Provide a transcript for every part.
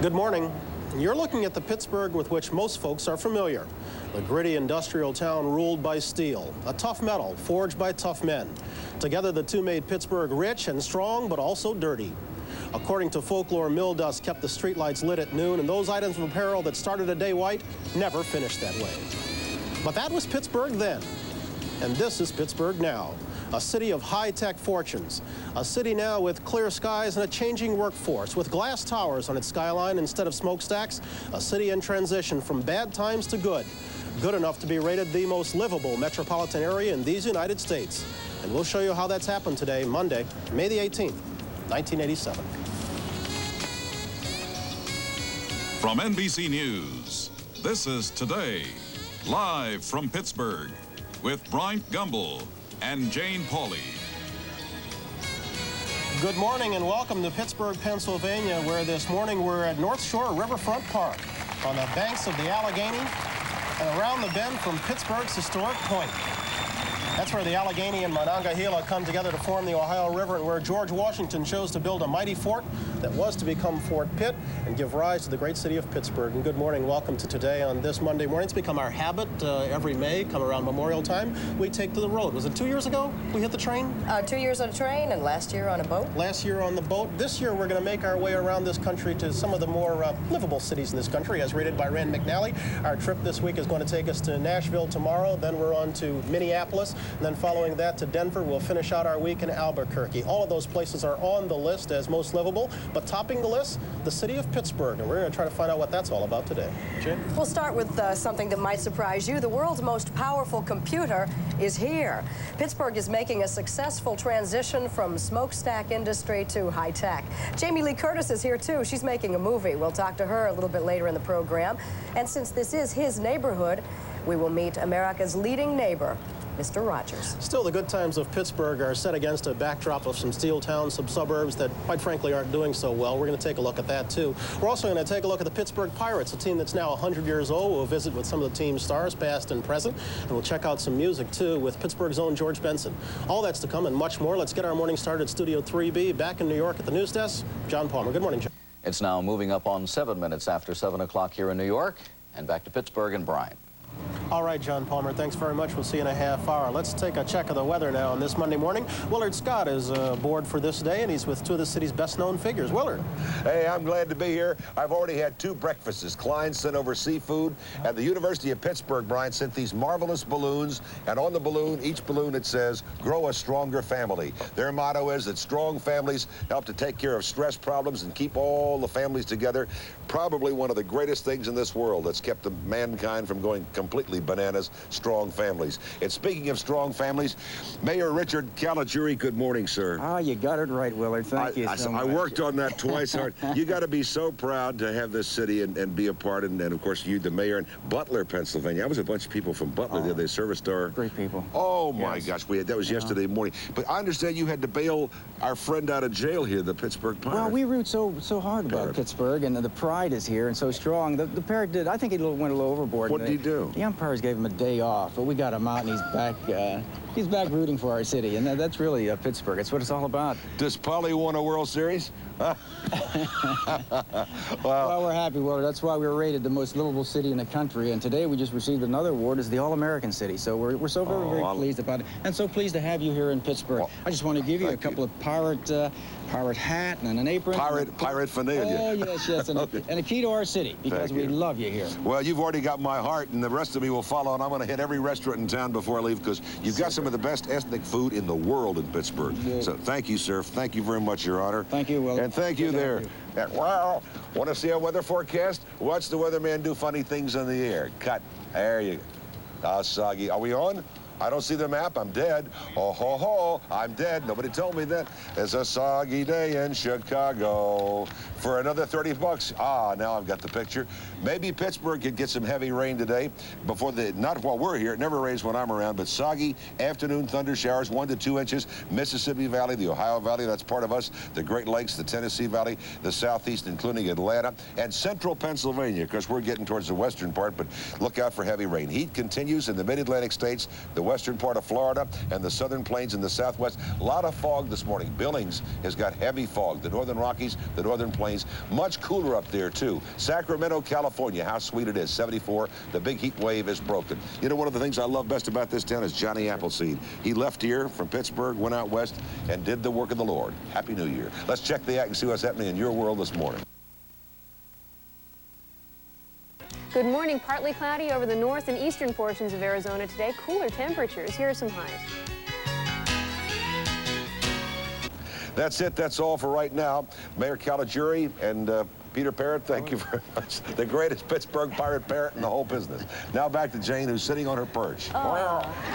Good morning. You're looking at the Pittsburgh with which most folks are familiar. The gritty industrial town ruled by steel, a tough metal forged by tough men. Together, the two made Pittsburgh rich and strong, but also dirty. According to folklore, mill dust kept the streetlights lit at noon, and those items of apparel that started a day white never finished that way. But that was Pittsburgh then, and this is Pittsburgh now. A city of high-tech fortunes. A city now with clear skies and a changing workforce, with glass towers on its skyline instead of smokestacks. A city in transition from bad times to good. Good enough to be rated the most livable metropolitan area in these United States. And we'll show you how that's happened today, Monday, May the 18th, 1987. From NBC News, this is Today, live from Pittsburgh, with Bryant Gumbel and Jane Pauley. Good morning and welcome to Pittsburgh, Pennsylvania, where this morning we're at North Shore Riverfront Park on the banks of the Allegheny and around the bend from Pittsburgh's historic point. That's where the Allegheny and Monongahela come together to form the Ohio River, and where George Washington chose to build a mighty fort that was to become Fort Pitt and give rise to the great city of Pittsburgh. And good morning, welcome to Today on this Monday morning. It's become our habit every May, come around Memorial time, we take to the road. Was it 2 years ago we hit the train? 2 years on a train, and last year on a boat. Last year on the boat. This year we're going to make our way around this country to some of the more livable cities in this country, as rated by Rand McNally. Our trip this week is going to take us to Nashville tomorrow, then we're on to Minneapolis, and then following that to Denver. We'll finish out our week in Albuquerque. All of those places are on the list as most livable, but topping the list, the city of Pittsburgh, and we're going to try to find out what that's all about today. Jim? We'll start with something that might surprise you. The world's most powerful computer is here. Pittsburgh is making a successful transition from smokestack industry to high tech. Jamie Lee Curtis is here too. She's making a movie. We'll talk to her a little bit later in the program. And since this is his neighborhood, we will meet America's leading neighbor, Mr. Rogers. Still, the good times of Pittsburgh are set against a backdrop of some steel towns, some suburbs that, quite frankly, aren't doing so well. We're going to take a look at that, too. We're also going to take a look at the Pittsburgh Pirates, a team that's now 100 years old. We'll visit with some of the team's stars, past and present, and we'll check out some music, too, with Pittsburgh's own George Benson. All that's to come and much more. Let's get our morning started at Studio 3B, back in New York at the news desk. John Palmer. Good morning, John. It's now moving up on 7 minutes after 7 o'clock here in New York, and back to Pittsburgh and Bryant. All right, John Palmer, thanks very much. We'll see you in a half hour. Let's take a check of the weather now on this Monday morning. Willard Scott is aboard for this day, and he's with two of the city's best-known figures. Willard. Hey, I'm glad to be here. I've already had 2 breakfasts. Klein sent over seafood, and the University of Pittsburgh, Brian, sent these marvelous balloons, and on the balloon, each balloon, it says, grow a stronger family. Their motto is that strong families help to take care of stress problems and keep all the families together. Probably one of the greatest things in this world that's kept mankind from going completely bananas, strong families. And speaking of strong families, Mayor Richard Caligiuri, good morning, sir. Ah, you got it right, Willard. Thank you so much. I worked on that twice hard. You got to be so proud to have this city and be a part, and of course, you, the mayor, in Butler, Pennsylvania. I was a bunch of people from Butler the other day, serviced our... Great people. Oh, my Yes. gosh. That was yesterday morning. But I understand you had to bail our friend out of jail here, the Pittsburgh Pirate. Well, we root so hard about Parrot. Pittsburgh, and the pride is here and so strong. The Parrot did, I think he went a little overboard. What did he do? The umpires gave him a day off, but we got him out, and he's back rooting for our city, and that's really Pittsburgh. It's what it's all about. Does Polly won a World Series? Well, we're happy, Willard. That's why we were rated the most livable city in the country, and today we just received another award as the All-American City, so we're so very pleased about it, and so pleased to have you here in Pittsburgh. I just want to give you a couple of pirate hat and an apron. Pirate Fantasia. Oh, yes, and, and a key to our city, because we love you here. Well, you've already got my heart, and the rest of me will follow, and I'm going to hit every restaurant in town before I leave, because you've got some of the best ethnic food in the world in Pittsburgh. Good. So thank you, sir. Thank you very much, Your Honor. Thank you, Will. And thank you there. Wow. Want to see our weather forecast? Watch the weatherman do funny things in the air. Cut. There you go. Soggy. Are we on? I don't see the map. I'm dead. Oh, ho, ho. I'm dead. Nobody told me that. It's a soggy day in Chicago. For another 30 bucks. Ah, now I've got the picture. Maybe Pittsburgh could get some heavy rain today. Not while we're here. It never rains when I'm around, but soggy afternoon thunder showers, 1 to 2 inches. Mississippi Valley, the Ohio Valley, that's part of us. The Great Lakes, the Tennessee Valley, the Southeast, including Atlanta, and central Pennsylvania, because we're getting towards the western part, but look out for heavy rain. Heat continues in the mid-Atlantic states. The the western part of Florida and the southern plains in the southwest. A lot of fog this morning. Billings has got heavy fog. The northern Rockies, the northern plains, much cooler up there too. Sacramento, California, how sweet it is, 74. The big heat wave is broken. You know, one of the things I love best about this town is Johnny Appleseed. He left here from Pittsburgh, went out west, and did the work of the Lord. Happy New Year. Let's check the act and see what's happening in your world this morning. Good morning. Partly cloudy over the north and eastern portions of Arizona today. Cooler temperatures. Here are some highs. That's it. That's all for right now. Mayor Caligiuri and Peter Parrott, thank you very much. The greatest Pittsburgh pirate parrot in the whole business. Now back to Jane, who's sitting on her perch.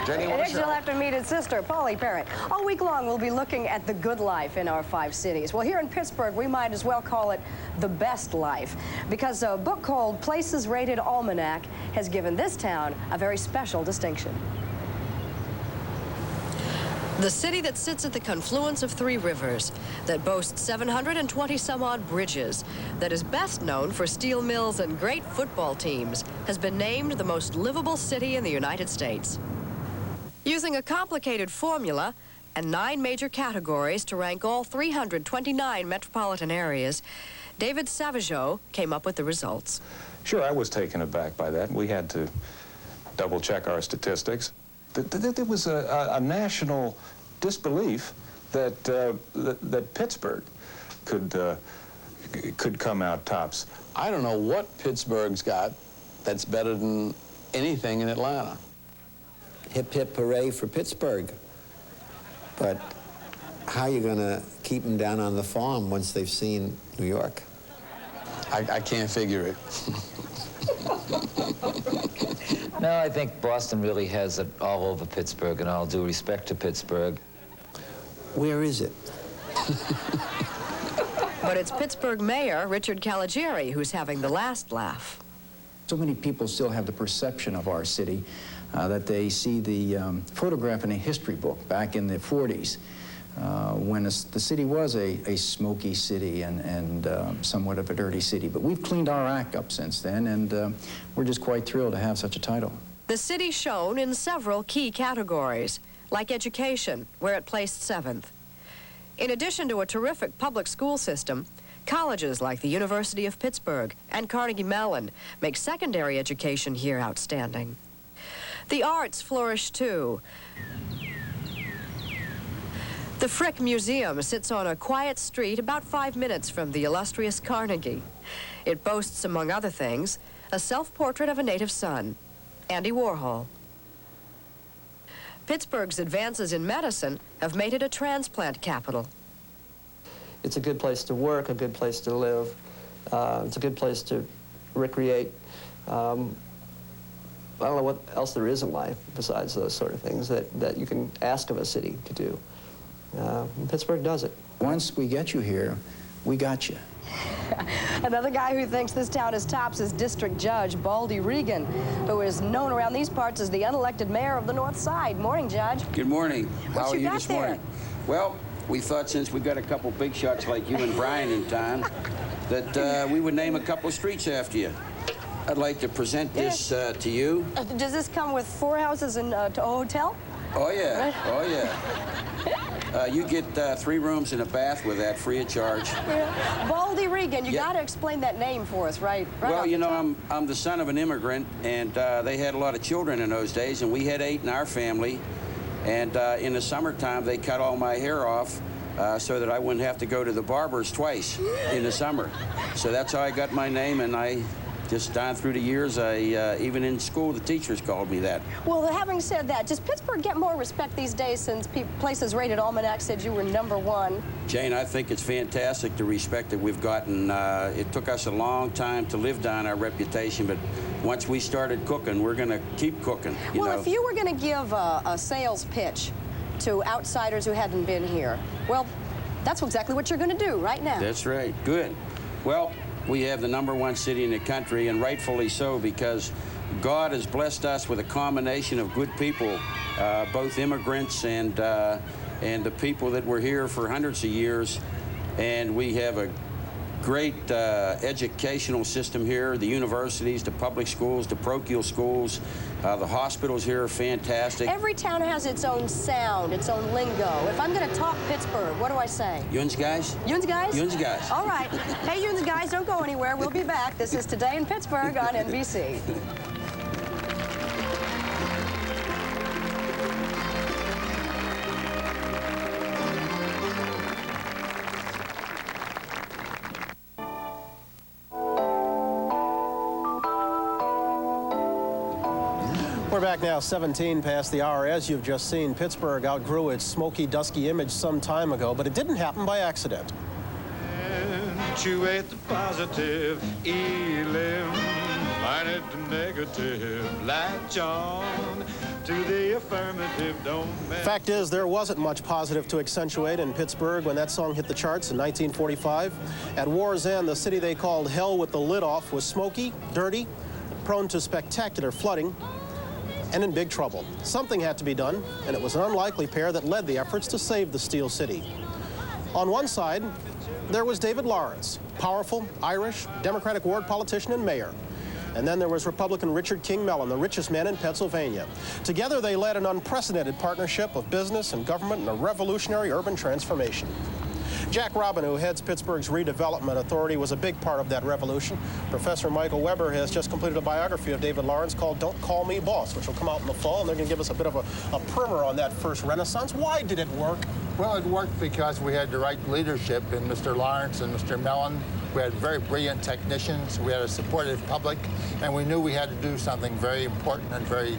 Jenny, Next you'll have to meet his sister, Polly Parrott. All week long, we'll be looking at the good life in our 5 cities. Well, here in Pittsburgh, we might as well call it the best life, because a book called Places Rated Almanac has given this town a very special distinction. The city that sits at the confluence of 3 rivers, that boasts 720-some-odd bridges, that is best known for steel mills and great football teams, has been named the most livable city in the United States. Using a complicated formula and 9 major categories to rank all 329 metropolitan areas, David Savageau came up with the results. Sure, I was taken aback by that. We had to double-check our statistics. There was a national disbelief that that Pittsburgh could come out tops. I don't know what Pittsburgh's got that's better than anything in Atlanta. Hip, hip, hooray for Pittsburgh. But how are you going to keep them down on the farm once they've seen New York? I can't figure it. No, I think Boston really has it all over Pittsburgh, and all due respect to Pittsburgh. Where is it? But it's Pittsburgh Mayor Richard Caligiuri who's having the last laugh. So many people still have the perception of our city that they see the photograph in a history book back in the 40s when the city was a smoky city and somewhat of a dirty city. But we've cleaned our act up since then, and we're just quite thrilled to have such a title. The city shone in several key categories, like education, where it placed 7th. In addition to a terrific public school system, colleges like the University of Pittsburgh and Carnegie Mellon make secondary education here outstanding. The arts flourish too. The Frick Museum sits on a quiet street about 5 minutes from the illustrious Carnegie. It boasts, among other things, a self-portrait of a native son, Andy Warhol. Pittsburgh's advances in medicine have made it a transplant capital. It's a good place to work, a good place to live. It's a good place to recreate. I don't know what else there is in life besides those sort of things that you can ask of a city to do. Pittsburgh does it. Once we get you here, we got you. Another guy who thinks this town is tops is District Judge Baldy Regan, who is known around these parts as the unelected mayor of the North Side. Morning, Judge. Good morning. How are you this there? morning? Well, we thought since we got a couple big shots like you and Brian in town, that we would name a couple streets after you. I'd like to present this to you. Does this come with 4 houses and a hotel? Oh, yeah. Oh, yeah. You get 3 rooms and a bath with that, free of charge. Yeah. Baldy Regan, you got to explain that name for us, right? Well, you know, I'm the son of an immigrant, and they had a lot of children in those days, and we had 8 in our family. And in the summertime, they cut all my hair off so that I wouldn't have to go to the barber's twice in the summer. So that's how I got my name, and I just down through the years, even in school, the teachers called me that. Well, having said that, does Pittsburgh get more respect these days since Places Rated Almanac said you were #1? Jane, I think it's fantastic, the respect that we've gotten. It took us a long time to live down our reputation, but once we started cooking, we're going to keep cooking. You know? If you were going to give a sales pitch to outsiders who hadn't been here, well, that's exactly what you're going to do right now. That's right. Good. Well, we have the #1 city in the country, and rightfully so, because God has blessed us with a combination of good people, both immigrants and the people that were here for hundreds of years. And we have a great educational system here, the universities, the public schools, the parochial schools, the hospitals here are fantastic. Every town has its own sound, its own lingo. If I'm going to talk Pittsburgh, what do I say? Yuns guys? Yuns guys? Yuns guys. All right. Hey, Yuns guys, don't go anywhere. We'll be back. This is Today in Pittsburgh on NBC. We're back now, 17 past the hour. As you've just seen, Pittsburgh outgrew its smoky, dusky image some time ago, but it didn't happen by accident. Punctuate the positive, eliminate the negative, latch on to the affirmative, don't mess. Fact is, there wasn't much positive to accentuate in Pittsburgh when that song hit the charts in 1945. At war's end, the city they called hell with the lid off was smoky, dirty, prone to spectacular flooding, and in big trouble. Something had to be done, and it was an unlikely pair that led the efforts to save the Steel City. On one side, there was David Lawrence, powerful, Irish, Democratic ward politician and mayor. And then there was Republican Richard King Mellon, the richest man in Pennsylvania. Together, they led an unprecedented partnership of business and government in a revolutionary urban transformation. Jack Robin, who heads Pittsburgh's redevelopment authority, was a big part of that revolution. Professor Michael Weber has just completed a biography of David Lawrence called Don't Call Me Boss, which will come out in the fall, and they're going to give us a bit of a primer on that first renaissance. Why did it work? Well, it worked because we had the right leadership in Mr. Lawrence and Mr. Mellon. We had very brilliant technicians. We had a supportive public, and we knew we had to do something very important and very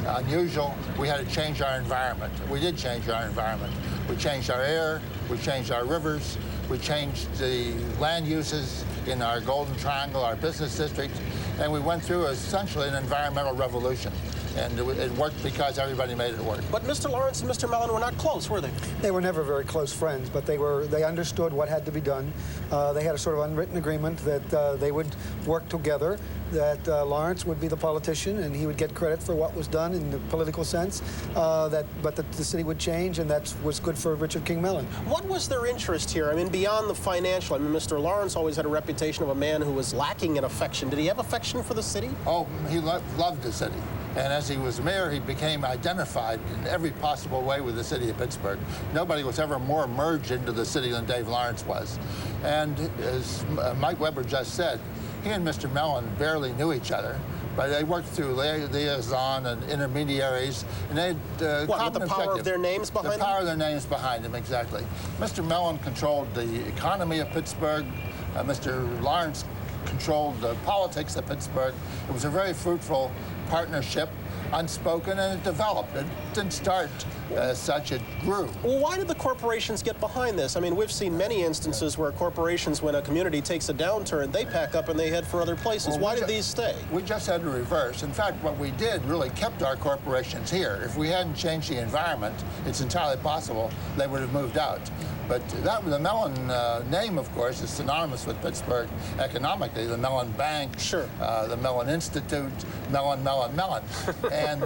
unusual. We had to change our environment. We did change our environment. We changed our air, we changed our rivers, we changed the land uses in our Golden Triangle, our business district, and we went through essentially an environmental revolution. And it worked because everybody made it work. But Mr. Lawrence and Mr. Mellon were not close, were they? They were never very close friends, but they understood what had to be done. They had a sort of unwritten agreement that they would work together, that Lawrence would be the politician and he would get credit for what was done in the political sense, but that the city would change, and that was good for Richard King Mellon. What was their interest here? I mean, beyond the financial, I mean, Mr. Lawrence always had a reputation of a man who was lacking in affection. Did he have affection for the city? Oh, he loved the city. And as he was mayor, he became identified in every possible way with the city of Pittsburgh. Nobody was ever more merged into the city than Dave Lawrence was. And as Mike Weber just said, he and Mr. Mellon barely knew each other, but they worked through liaison and intermediaries, and they had what, with the power of their names behind them? The power of their names behind them, exactly. Mr. Mellon controlled the economy of Pittsburgh. Mr. Lawrence controlled the politics of Pittsburgh. It was a very fruitful partnership, unspoken, and it developed. It didn't start as such, it grew. Well, why did the corporations get behind this? I mean, we've seen many instances where corporations, when a community takes a downturn, they pack up and they head for other places. Well, why did these stay? We just had to reverse. In fact, what we did really kept our corporations here. If we hadn't changed the environment, it's entirely possible they would have moved out. But the Mellon name, of course, is synonymous with Pittsburgh economically. The Mellon Bank, sure. The Mellon Institute, Mellon. And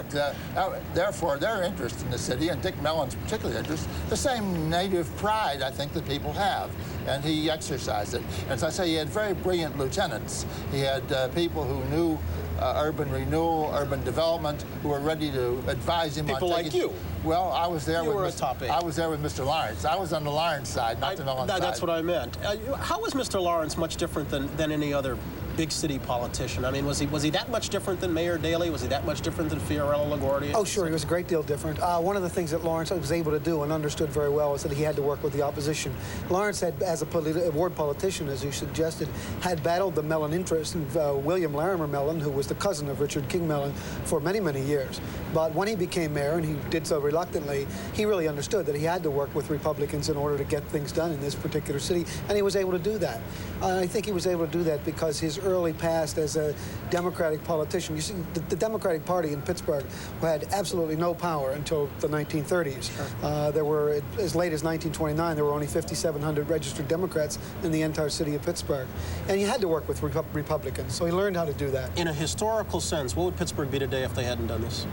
therefore, their interest in the city, and Dick Mellon's particular interest, the same native pride, I think, that people have. And he exercised it. As I say, he had very brilliant lieutenants. He had people who knew urban renewal, urban development, who were ready to advise him on people like you. Well, I was there with Mr. Lawrence. I was on the Lawrence side, not the Mellon side. That's what I meant. How was Mr. Lawrence much different than any other big city politician? I mean, was he that much different than Mayor Daley? Was he that much different than Fiorello LaGuardia? Oh, sure, he was a great deal different. One of the things that Lawrence was able to do and understood very well was that he had to work with the opposition. Lawrence had, as a ward politician, as you suggested, had battled the Mellon interest, and William Larimer Mellon, who was the cousin of Richard King Mellon, for many, many years. But when he became mayor, and he did so reluctantly, he really understood that he had to work with Republicans in order to get things done in this particular city, and he was able to do that. I think he was able to do that because his early past as a Democratic politician. You see, the Democratic Party in Pittsburgh had absolutely no power until the 1930s. Sure. There were, as late as 1929, there were only 5,700 registered Democrats in the entire city of Pittsburgh. And he had to work with Republicans, so he learned how to do that. In a historical sense, what would Pittsburgh be today if they hadn't done this?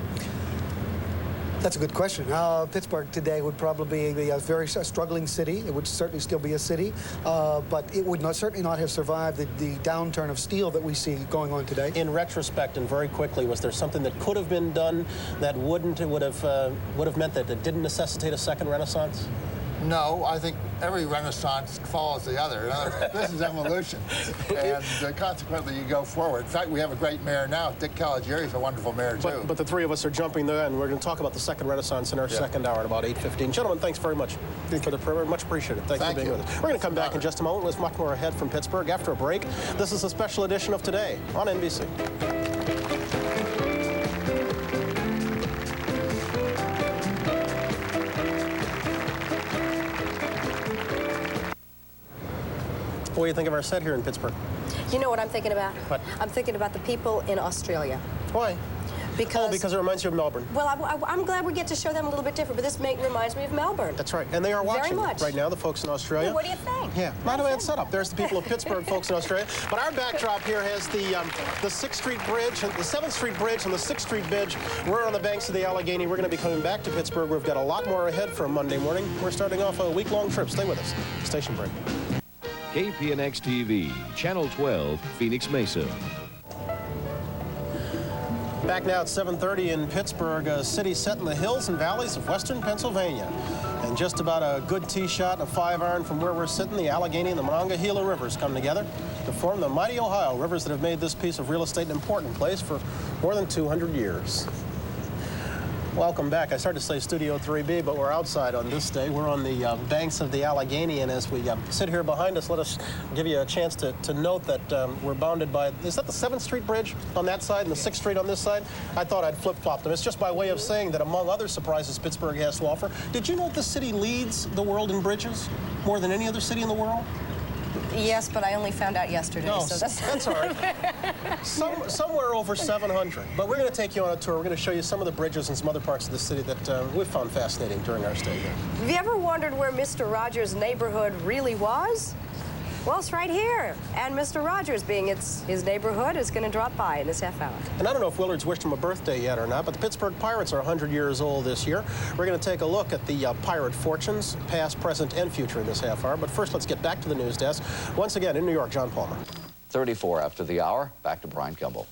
That's a good question. Pittsburgh today would probably be a very struggling city. It would certainly still be a city, but it would certainly not have survived the downturn of steel that we see going on today. In retrospect, and very quickly, was there something that could have been done that would have meant that it didn't necessitate a second Renaissance? No, I think every Renaissance follows the other. This is evolution, and consequently, you go forward. In fact, we have a great mayor now. Dick Caligiuri is a wonderful mayor, too. But the three of us are jumping there, and we're going to talk about the second Renaissance in our second hour at about 8:15. Gentlemen, thanks very much for the privilege. Much appreciated. Thanks for being with us. We're going to come back in just a moment with much more ahead from Pittsburgh after a break. This is a special edition of Today on NBC. What do you think of our set here in Pittsburgh? You know what I'm thinking about? What? I'm thinking about the people in Australia. Why? Because it reminds you of Melbourne. Well, I'm glad we get to show them a little bit different, but this reminds me of Melbourne. That's right. And they are watching very much right now, the folks in Australia. Yeah, what do you think? Yeah, not a bad setup. There's the people of Pittsburgh, folks in Australia. But our backdrop here has the 6th Street Bridge, the 7th Street Bridge, and the 6th Street Bridge. We're on the banks of the Allegheny. We're going to be coming back to Pittsburgh. We've got a lot more ahead for Monday morning. We're starting off a week-long trip. Stay with us. Station break. KPNX TV, Channel 12, Phoenix Mesa. Back now at 7:30 in Pittsburgh, a city set in the hills and valleys of western Pennsylvania. And just about a good tee shot and a 5-iron from where we're sitting, the Allegheny and the Monongahela rivers come together to form the mighty Ohio, rivers that have made this piece of real estate an important place for more than 200 years. Welcome back. I started to say Studio 3B, but we're outside on this day. We're on the banks of the Allegheny, and as we sit here behind us, let us give you a chance to note that we're bounded by, is that the 7th Street Bridge on that side and the 6th Street on this side? I thought I'd flip-flop them. It's just by way of saying that among other surprises Pittsburgh has to offer, did you know this city leads the world in bridges more than any other city in the world? Yes, but I only found out yesterday. No, so that's all right. Somewhere over 700. But we're going to take you on a tour. We're going to show you some of the bridges and some other parts of the city that we've found fascinating during our stay here. Have you ever wondered where Mr. Rogers' neighborhood really was? Well, it's right here. And Mr. Rogers, being his neighborhood, is going to drop by in this half hour. And I don't know if Willard's wished him a birthday yet or not, but the Pittsburgh Pirates are 100 years old this year. We're going to take a look at the pirate fortunes, past, present, and future in this half hour. But first, let's get back to the news desk. Once again, in New York, John Palmer. 34 after the hour. Back to Brian Kimball.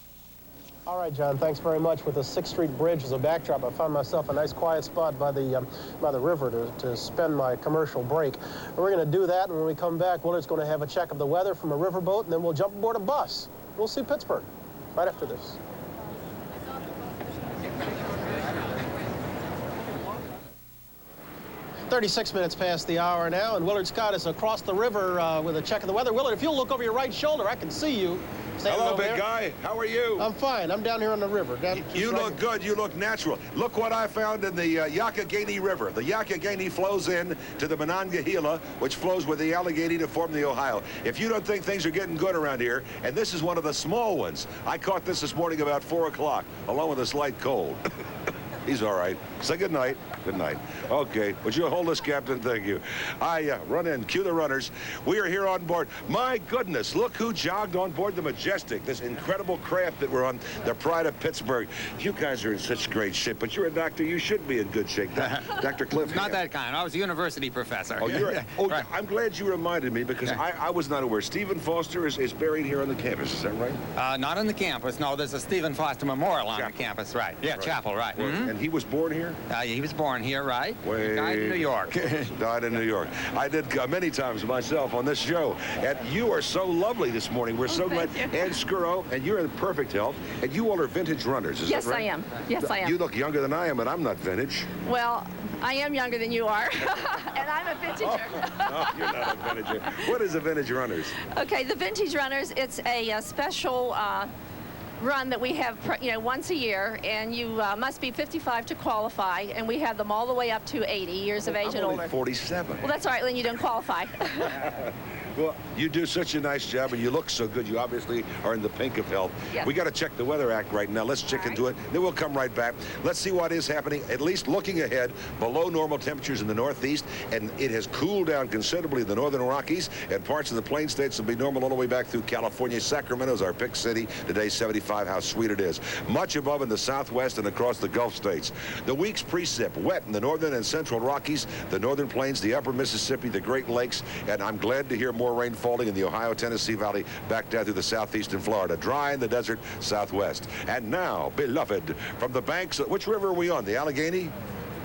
All right, John, thanks very much. With the 6th Street Bridge as a backdrop, I found myself a nice quiet spot by the river to spend my commercial break. And we're going to do that, and when we come back, Willard's going to have a check of the weather from a riverboat, and then we'll jump aboard a bus. We'll see Pittsburgh right after this. "36 minutes past the hour now, and Willard Scott is across the river with a check of the weather. Willard, if you'll look over your right shoulder, I can see you. Hello, big guy. How are you? I'm fine. I'm down here on the river. You look good. You look natural. Look what I found in the Youghiogheny River. The Youghiogheny flows in to the Monongahela, which flows with the Allegheny to form the Ohio. If you don't think things are getting good around here, and this is one of the small ones, I caught this morning about 4 o'clock, along with a slight cold. He's all right. Say good night. Good night. Okay. Would you hold us, Captain? Thank you. Run in. Cue the runners. We are here on board. My goodness, look who jogged on board the Majestic, this incredible craft that we're on, the pride of Pittsburgh. You guys are in such great shape, but you're a doctor. You should be in good shape. Dr. Cliff. Not that kind. I was a university professor. Oh, Right. I'm glad you reminded me, because I was not aware. Stephen Foster is buried here on the campus. Is that right? Not on the campus. No, there's a Stephen Foster Memorial on the campus. Right. Yeah, right. Chapel. Right. And he was born here? He was born here, right? He died in New York. Died in New York. I did many times myself on this show. And you are so lovely this morning. We're so glad. Ann Scurro, and you're in perfect health. And you all are vintage runners, is that right? Yes, I am. Yes, I am. You look younger than I am, and I'm not vintage. Well, I am younger than you are, and I'm a vintager. No, you're not a vintager. What is a vintage runners? Okay, the vintage runners, it's a special run that we have, once a year, and you must be 55 to qualify, and we have them all the way up to 80 years of age and older. I'm 47. Well, that's all right, then you don't qualify. Well, you do such a nice job, and you look so good. You obviously are in the pink of health. Yes. We got to check the weather act right now. Let's check into it. Then we'll come right back. Let's see what is happening, at least looking ahead, below normal temperatures in the northeast, and it has cooled down considerably in the northern Rockies, and parts of the Plain States will be normal all the way back through California. Sacramento is our pick city. Today, 75. 95, how sweet it is. Much above in the southwest and across the Gulf states. The week's precip, wet in the northern and central Rockies, the northern plains, the upper Mississippi, the Great Lakes, and I'm glad to hear more rain falling in the Ohio-Tennessee Valley back down through the southeast and Florida. Dry in the desert southwest. And now, beloved, from the banks, which river are we on? The Allegheny?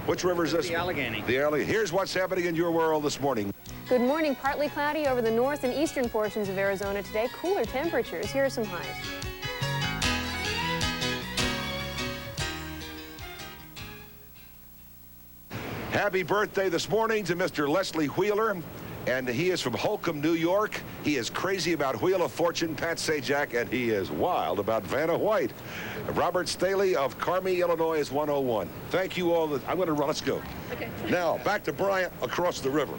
Which river is this? The Allegheny. The Allegheny. Here's what's happening in your world this morning. Good morning. Partly cloudy over the north and eastern portions of Arizona today. Cooler temperatures. Here are some highs. Happy birthday this morning to Mr. Leslie Wheeler, and he is from Holcomb, New York. He is crazy about Wheel of Fortune, Pat Sajak, and he is wild about Vanna White. Robert Staley of Carmi, Illinois is 101. Thank you all. I'm going to run. Let's go. Okay. Now, back to Bryant across the river.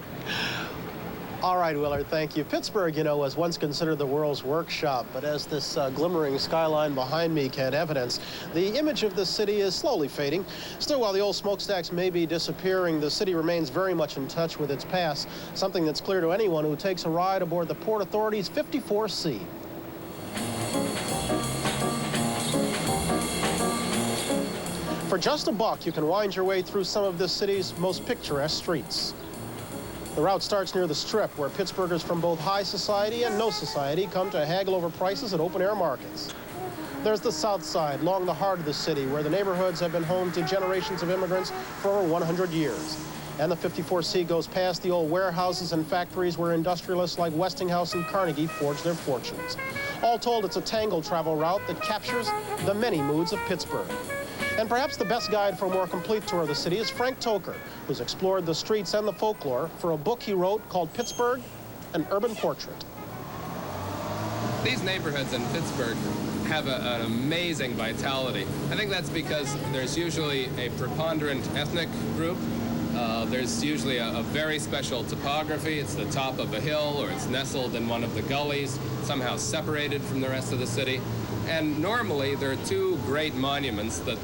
All right, Willard, thank you. Pittsburgh, you know, was once considered the world's workshop, but as this glimmering skyline behind me can evidence, the image of the city is slowly fading. Still, while the old smokestacks may be disappearing, the city remains very much in touch with its past, something that's clear to anyone who takes a ride aboard the Port Authority's 54C. For just $1, you can wind your way through some of this city's most picturesque streets. The route starts near the Strip, where Pittsburghers from both high society and no society come to haggle over prices at open-air markets. There's the South Side, along the heart of the city, where the neighborhoods have been home to generations of immigrants for over 100 years. And the 54C goes past the old warehouses and factories where industrialists like Westinghouse and Carnegie forged their fortunes. All told, it's a tangled travel route that captures the many moods of Pittsburgh. And perhaps the best guide for a more complete tour of the city is Frank Toker, who's explored the streets and the folklore for a book he wrote called Pittsburgh, An Urban Portrait. These neighborhoods in Pittsburgh have an amazing vitality. I think that's because there's usually a preponderant ethnic group. There's usually a very special topography. It's the top of a hill, or it's nestled in one of the gullies, somehow separated from the rest of the city. And normally, there are two great monuments that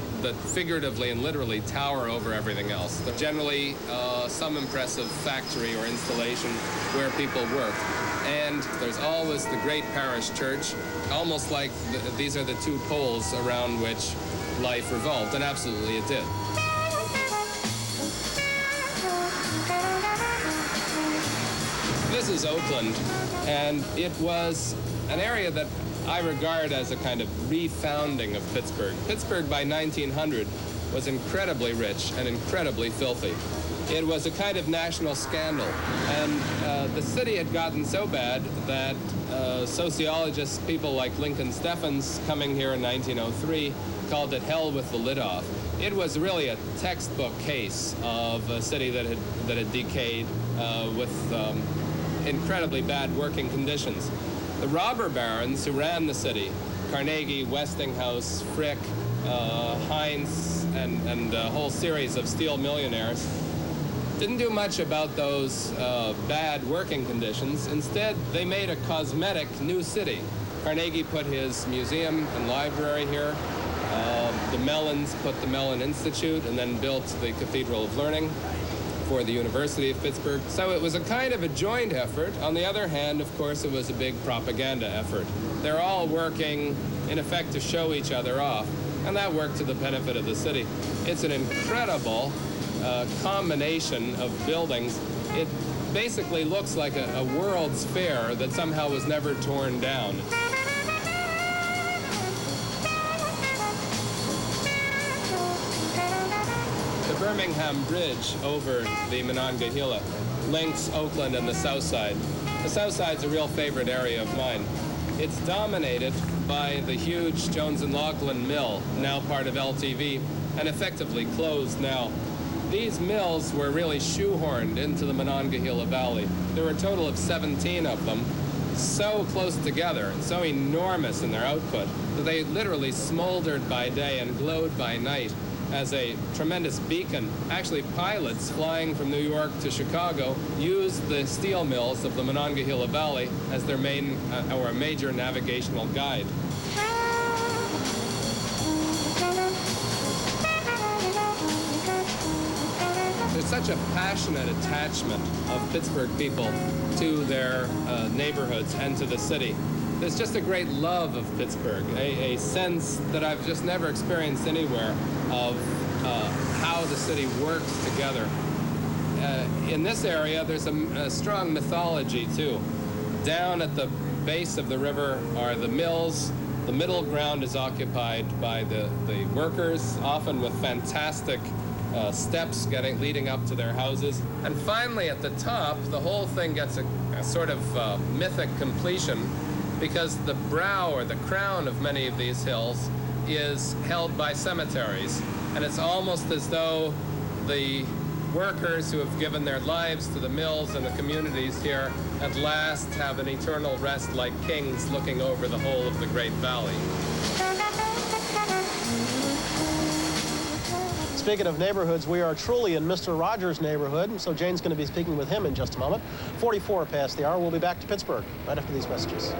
figuratively and literally tower over everything else. They're generally some impressive factory or installation where people work. And there's always the great parish church, almost like these are the two poles around which life revolved, and absolutely it did. This is Oakland, and it was an area that I regard as a kind of refounding of Pittsburgh. Pittsburgh by 1900 was incredibly rich and incredibly filthy. It was a kind of national scandal, and the city had gotten so bad that sociologists, people like Lincoln Steffens, coming here in 1903, called it hell with the lid off. It was really a textbook case of a city that had decayed with incredibly bad working conditions. The robber barons who ran the city, Carnegie, Westinghouse, Frick, Heinz, and a whole series of steel millionaires, didn't do much about those bad working conditions. Instead, they made a cosmetic new city. Carnegie put his museum and library here. The Mellons put the Mellon Institute and then built the Cathedral of Learning for the University of Pittsburgh. So it was a kind of a joint effort. On the other hand, of course, it was a big propaganda effort. They're all working, in effect, to show each other off, and that worked to the benefit of the city. It's an incredible combination of buildings. It basically looks like a World's Fair that somehow was never torn down. The Birmingham Bridge over the Monongahela links Oakland and the South Side. The South Side's a real favorite area of mine. It's dominated by the huge Jones & Laughlin mill, now part of LTV, and effectively closed now. These mills were really shoehorned into the Monongahela Valley. There were a total of 17 of them, so close together and so enormous in their output that they literally smoldered by day and glowed by night as a tremendous beacon. Actually, pilots flying from New York to Chicago used the steel mills of the Monongahela Valley as their main or a major navigational guide. There's such a passionate attachment of Pittsburgh people to their neighborhoods and to the city. There's just a great love of Pittsburgh, a sense that I've just never experienced anywhere of how the city works together. In this area, there's a strong mythology, too. Down at the base of the river are the mills. The middle ground is occupied by the workers, often with fantastic steps leading up to their houses. And finally, at the top, the whole thing gets a sort of mythic completion, because the brow or the crown of many of these hills is held by cemeteries. And it's almost as though the workers who have given their lives to the mills and the communities here at last have an eternal rest like kings looking over the whole of the Great Valley. Speaking of neighborhoods, we are truly in Mr. Rogers' neighborhood, so Jane's going to be speaking with him in just a moment. 44 past the hour. We'll be back to Pittsburgh right after these messages.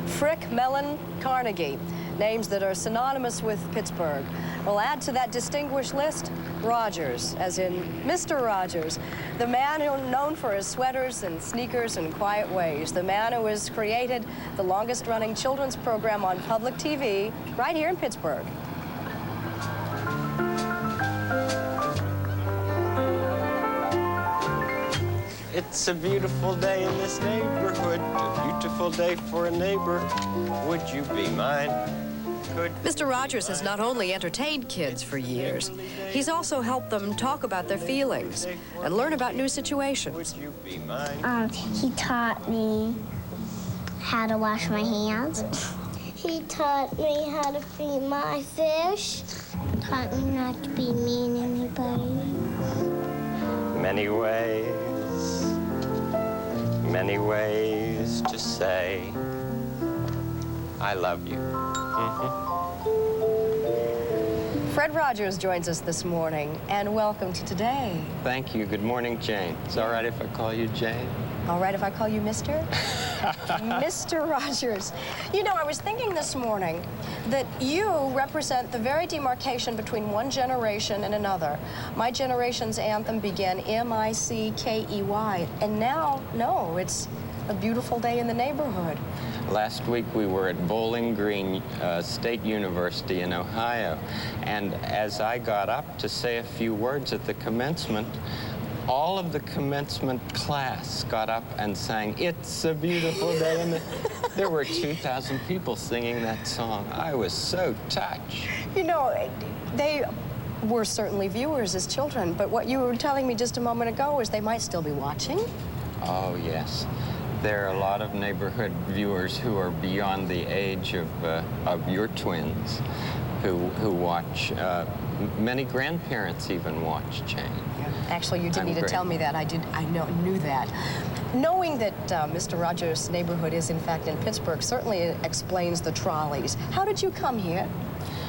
Frick, Mellon, Carnegie, names that are synonymous with Pittsburgh. We'll add to that distinguished list Rogers, as in Mr. Rogers, the man known for his sweaters and sneakers and quiet ways, the man who has created the longest-running children's program on public TV right here in Pittsburgh. It's a beautiful day in this neighborhood, a beautiful day for a neighbor. Would you be mine? Mr. Rogers has not only entertained kids for years, he's also helped them talk about their feelings and learn about new situations. Would you be mine? He taught me how to wash my hands. He taught me how to feed my fish. Taught me not to be mean to anybody. Many ways to say I love you. Fred Rogers joins us this morning, and welcome to Today. Thank you. Good morning, Jane. Is it all right if I call you Jane? All right if I call you Mr.? Mr. Rogers. You know, I was thinking this morning that you represent the very demarcation between one generation and another. My generation's anthem began M-I-C-K-E-Y, and now, no, it's a beautiful day in the neighborhood. Last week we were at Bowling Green State University in Ohio, and as I got up to say a few words at the commencement, all of the commencement class got up and sang, "It's a Beautiful Day," and there were 2,000 people singing that song. I was so touched. You know, they were certainly viewers as children, but what you were telling me just a moment ago is they might still be watching? Oh, yes. There are a lot of neighborhood viewers who are beyond the age of your twins who watch. Many grandparents even watch, Jane. Actually, you didn't need to tell me that. I knew that. Knowing that Mr. Rogers' neighborhood is, in fact, in Pittsburgh certainly explains the trolleys. How did you come here?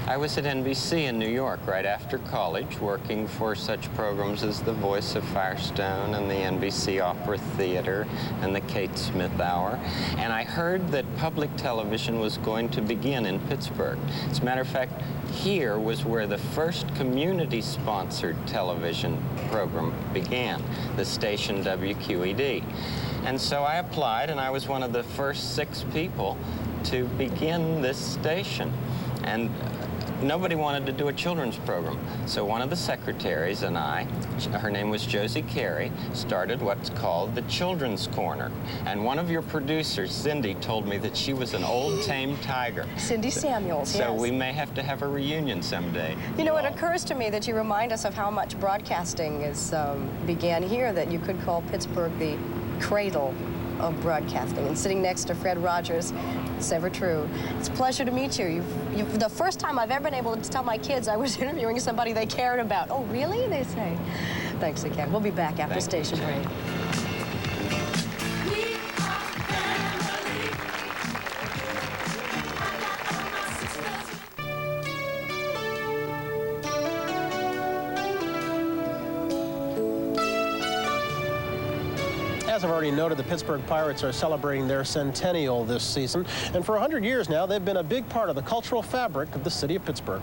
I was at NBC in New York right after college, working for such programs as The Voice of Firestone and the NBC Opera Theater and the Kate Smith Hour. And I heard that public television was going to begin in Pittsburgh. As a matter of fact, here was where the first community-sponsored television program began, the station WQED. And so I applied, and I was one of the first 6 people to begin this station. And nobody wanted to do a children's program. So one of the secretaries and I, her name was Josie Carey, started what's called the Children's Corner. And one of your producers, Cindy, told me that she was an old tame tiger. Cindy Samuels, yes. So we may have to have a reunion someday. You know, it occurs to me that you remind us of how much broadcasting began here, that you could call Pittsburgh the cradle of broadcasting. And sitting next to Fred Rogers, it's ever true. It's a pleasure to meet you. The first time I've ever been able to tell my kids I was interviewing somebody they cared about. Oh, really? They say. Thanks again. We'll be back after station break. As I've already noted, the Pittsburgh Pirates are celebrating their centennial this season, and for 100 years now, they've been a big part of the cultural fabric of the city of Pittsburgh.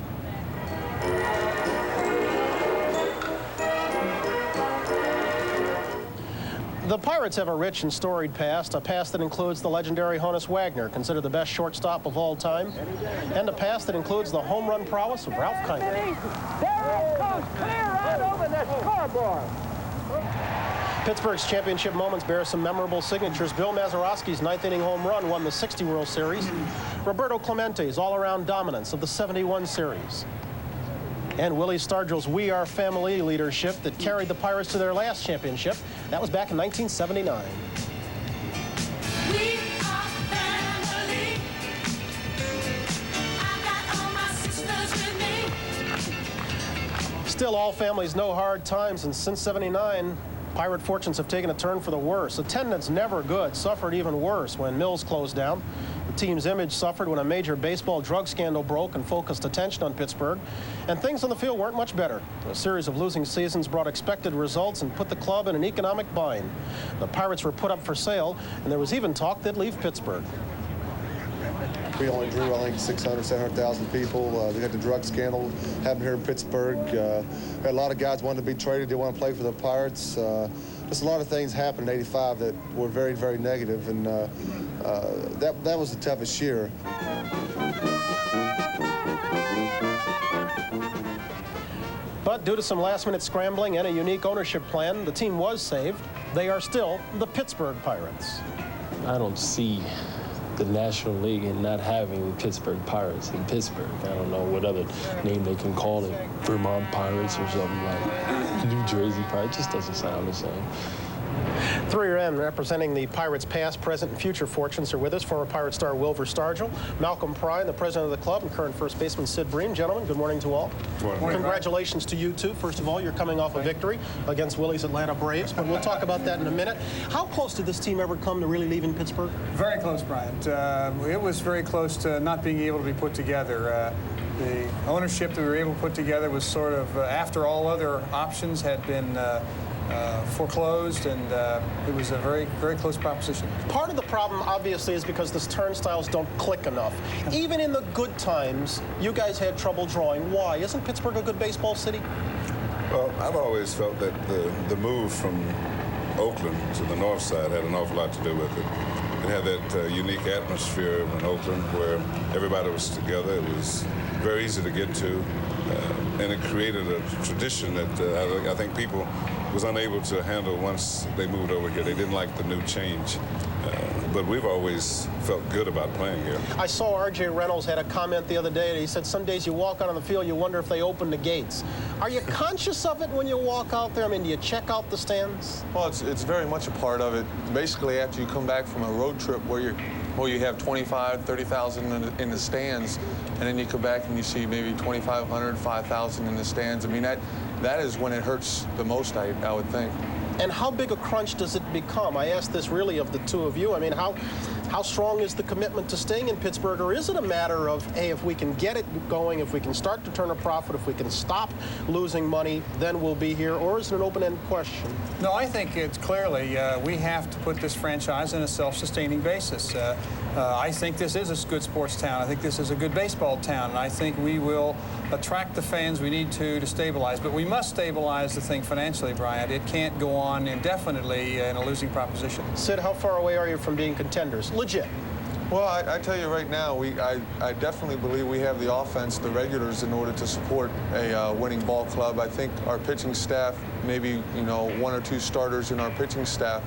The Pirates have a rich and storied past, a past that includes the legendary Honus Wagner, considered the best shortstop of all time, and a past that includes the home run prowess of Ralph Kiner. There it goes, clear right over the scoreboard. Pittsburgh's championship moments bear some memorable signatures. Bill Mazeroski's 9th inning home run won the '60 World Series. Roberto Clemente's all-around dominance of the '71 Series. And Willie Stargell's We Are Family leadership that carried the Pirates to their last championship. That was back in 1979. We are family. I got all my sisters with me. Still, all families know hard times, and since '79, Pirate fortunes have taken a turn for the worse. Attendance, never good, suffered even worse when Mills closed down. The team's image suffered when a major baseball drug scandal broke and focused attention on Pittsburgh. And things on the field weren't much better. A series of losing seasons brought expected results and put the club in an economic bind. The Pirates were put up for sale, and there was even talk they'd leave Pittsburgh. We only drew, I think, 600,000, 700,000 people. We had the drug scandal happened here in Pittsburgh. We had a lot of guys wanted to be traded, didn't want to play for the Pirates. Just a lot of things happened in '85 that were very, very negative, and that was the toughest year. But due to some last-minute scrambling and a unique ownership plan, the team was saved. They are still the Pittsburgh Pirates. I don't see the National League and not having Pittsburgh Pirates in Pittsburgh. I don't know what other name they can call it. Vermont Pirates or something like New Jersey Pirates. It just doesn't sound the same. 3M representing the Pirates' past, present, and future fortunes are with us. Former Pirate star Wilver Stargell, Malcolm Pry, the president of the club, and current first baseman Sid Bream. Gentlemen, good morning to all. Good morning. Congratulations to you, too. First of all, you're coming off a victory against Willie's Atlanta Braves, but we'll talk about that in a minute. How close did this team ever come to really leaving Pittsburgh? Very close, Bryant. It was very close to not being able to be put together. The ownership that we were able to put together was sort of after all other options had been foreclosed, and it was a very, very close proposition. Part of the problem, obviously, is because the turnstiles don't click enough. Even in the good times, you guys had trouble drawing. Why? Isn't Pittsburgh a good baseball city? Well, I've always felt that the move from Oakland to the north side had an awful lot to do with it. It had that unique atmosphere in Oakland where everybody was together. It was very easy to get to, and it created a tradition that I think people was unable to handle once they moved over here. They didn't like the new change. But we've always felt good about playing here. I saw R.J. Reynolds had a comment the other day, and he said some days you walk out on the field, you wonder if they open the gates. Are you conscious of it when you walk out there? I mean, do you check out the stands? Well, it's very much a part of it. Basically, after you come back from a road trip where you have 25, 30,000 in the stands, and then you come back and you see maybe 2,500, 5,000 in the stands. I mean, that is when it hurts the most, I would think. And how big a crunch does it become? I ask this really of the two of you. I mean, how strong is the commitment to staying in Pittsburgh, or is it a matter of, hey, if we can get it going, if we can start to turn a profit, if we can stop losing money, then we'll be here, or is it an open-ended question? No, I think it's clearly we have to put this franchise in a self-sustaining basis. I think this is a good sports town. I think this is a good baseball town, and I think we will attract the fans we need to stabilize. But we must stabilize the thing financially, Bryant. It can't go on indefinitely in a losing proposition. Sid, how far away are you from being contenders? Legit. Well, I tell you right now, I definitely believe we have the offense, the regulars, in order to support a winning ball club. I think our pitching staff, maybe one or two starters in our pitching staff,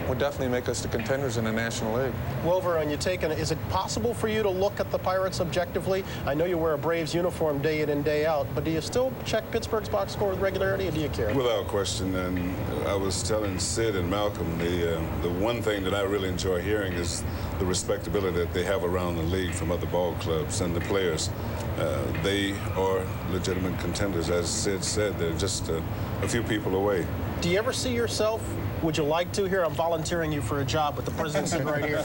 would definitely make us the contenders in the National League. Wilver, and is it possible for you to look at the Pirates objectively? I know you wear a Braves uniform day in and day out, but do you still check Pittsburgh's box score with regularity, or do you care? Without question, and I was telling Sid and Malcolm, the one thing that I really enjoy hearing is the respectability that they have around the league from other ball clubs and the players. They are legitimate contenders. As Sid said, they're just a few people away. Do you ever see yourself? Would you like to? Here, I'm volunteering you for a job with the president sitting right here.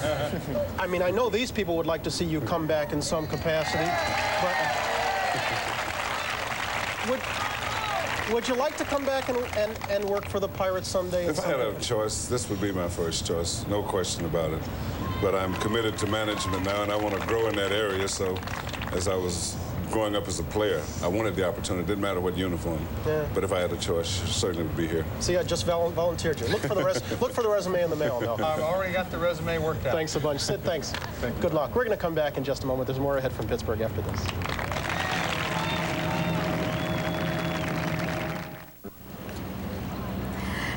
I mean, I know these people would like to see you come back in some capacity, but Would you like to come back and work for the Pirates someday? If I had a choice, this would be my first choice, no question about it. But I'm committed to management now, and I want to grow in that area. So, as I was growing up as a player, I wanted the opportunity. It didn't matter what uniform. Yeah. But if I had a choice, certainly would be here. See, I just volunteered you. Look for the resume in the mail now. I've already got the resume worked out. Thanks a bunch. Sid, thanks. Good luck. We're going to come back in just a moment. There's more ahead from Pittsburgh after this.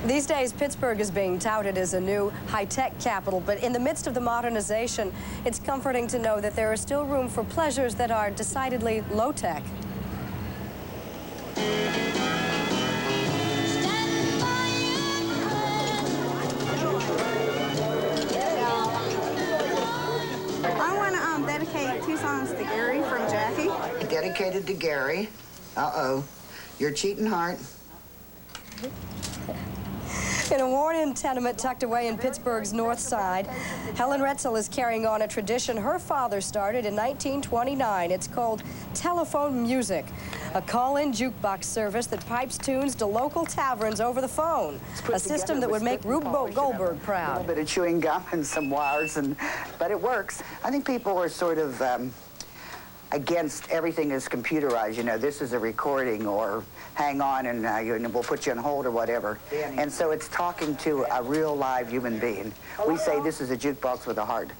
These days, Pittsburgh is being touted as a new high-tech capital, but in the midst of the modernization, it's comforting to know that there is still room for pleasures that are decidedly low-tech. I want to dedicate 2 songs to Gary from Jackie. Dedicated to Gary. Uh-oh. Your cheating heart. In a worn-in tenement tucked away in Pittsburgh's north side, Helen Retzel is carrying on a tradition her father started in 1929. It's called telephone music, a call-in jukebox service that pipes tunes to local taverns over the phone, a system that would make Rube Goldberg proud. A little bit of chewing gum and some wires, but it works. I think people are sort of against everything is computerized. You know, this is a recording, or hang on and we'll put you on hold or whatever. And so it's talking to a real live human being. We say this is a jukebox with a heart.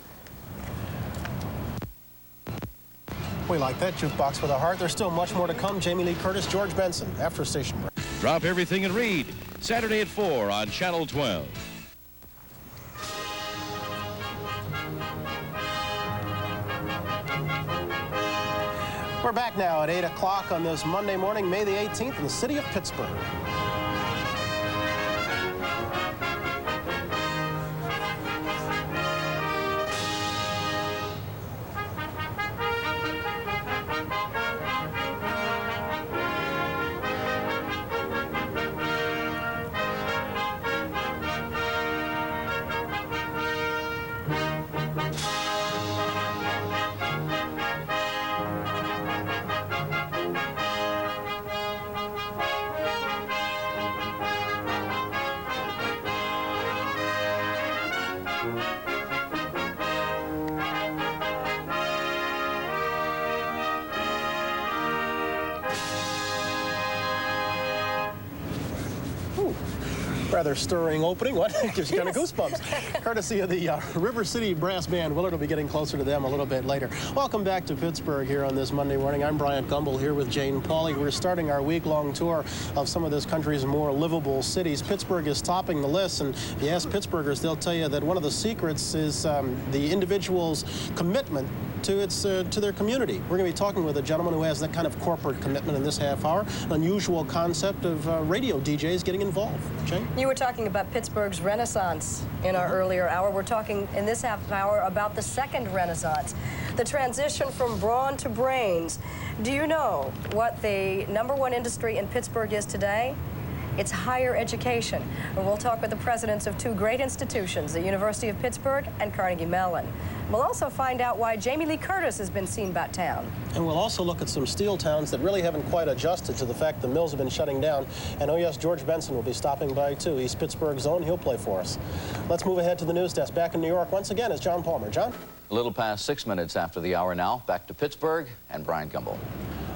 We like that, jukebox with a heart. There's still much more to come. Jamie Lee Curtis, George Benson, after station break. Drop everything and read. Saturday at 4 on Channel 12. We're back now at 8 o'clock on this Monday morning, May the 18th, in the city of Pittsburgh. Rather stirring opening. What? Gives you kind of goosebumps. Courtesy of the River City Brass Band. Willard will be getting closer to them a little bit later. Welcome back to Pittsburgh here on this Monday morning. I'm Bryant Gumbel here with Jane Pauley. We're starting our week-long tour of some of this country's more livable cities. Pittsburgh is topping the list, and if you ask Pittsburghers, they'll tell you that one of the secrets is the individual's commitment to their community. We're going to be talking with a gentleman who has that kind of corporate commitment in this half hour. An unusual concept of radio DJs getting involved. Jane? You were talking about Pittsburgh's Renaissance in our earlier hour. We're talking in this half hour about the second Renaissance, the transition from brawn to brains. Do you know what the #1 industry in Pittsburgh is today? It's higher education. And we'll talk with the presidents of 2 great institutions, the University of Pittsburgh and Carnegie Mellon. We'll also find out why Jamie Lee Curtis has been seen about town. And we'll also look at some steel towns that really haven't quite adjusted to the fact the mills have been shutting down. And oh yes, George Benson will be stopping by too. He's Pittsburgh's own. He'll play for us. Let's move ahead to the news desk. Back in New York once again is John Palmer. John? A little past 6 minutes after the hour now. Back to Pittsburgh and Brian Gumbel.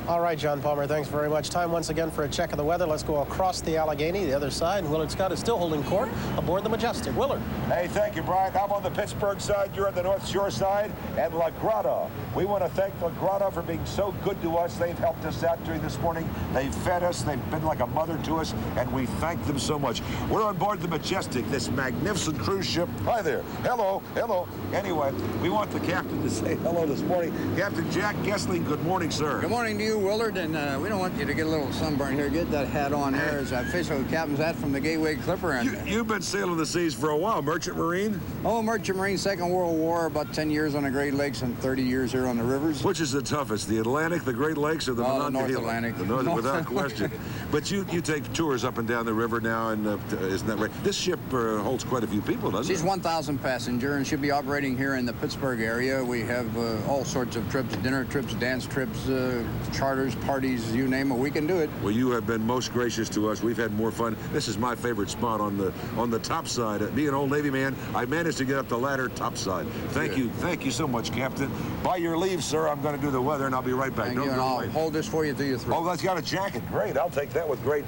All right, John Palmer, thanks very much. Time once again for a check of the weather. Let's go across the Allegheny, the other side. Willard Scott is still holding court aboard the Majestic. Willard. Hey, thank you, Brian. I'm on the Pittsburgh side. You're on the North Shore side. And La Grata. We want to thank La Grata for being so good to us. They've helped us out during this morning. They've fed us. They've been like a mother to us. And we thank them so much. We're on board the Majestic, this magnificent cruise ship. Hi there. Hello. Hello. Anyway, we want the captain to say hello this morning. Captain Jack Gessling, good morning, sir. Good morning to you, Willard, and we don't want you to get a little sunburn here. Get that hat on there. It's official captain's hat from the Gateway Clipper. And you've been sailing the seas for a while. Merchant Marine? Oh, Merchant Marine, Second World War, about 10 years on the Great Lakes and 30 years here on the rivers. Which is the toughest, the Atlantic, the Great Lakes, or the North Atlantic? The North, without question. But you take tours up and down the river now, and isn't that right? This ship holds quite a few people, doesn't it? She's 1,000 passenger, and she'll be operating here in the Pittsburgh area. We have all sorts of trips, dinner trips, dance trips, charters, parties, you name it, we can do it. Well, you have been most gracious to us. We've had more fun. This is my favorite spot on the top side. Being an old Navy man, I managed to get up the ladder top side. Thank you so much, Captain. By your leave, sir, I'm going to do the weather, and I'll be right back. Thank you, and I'll hold this for you till you're through. Oh, that's got a jacket. Great. I'll take that with great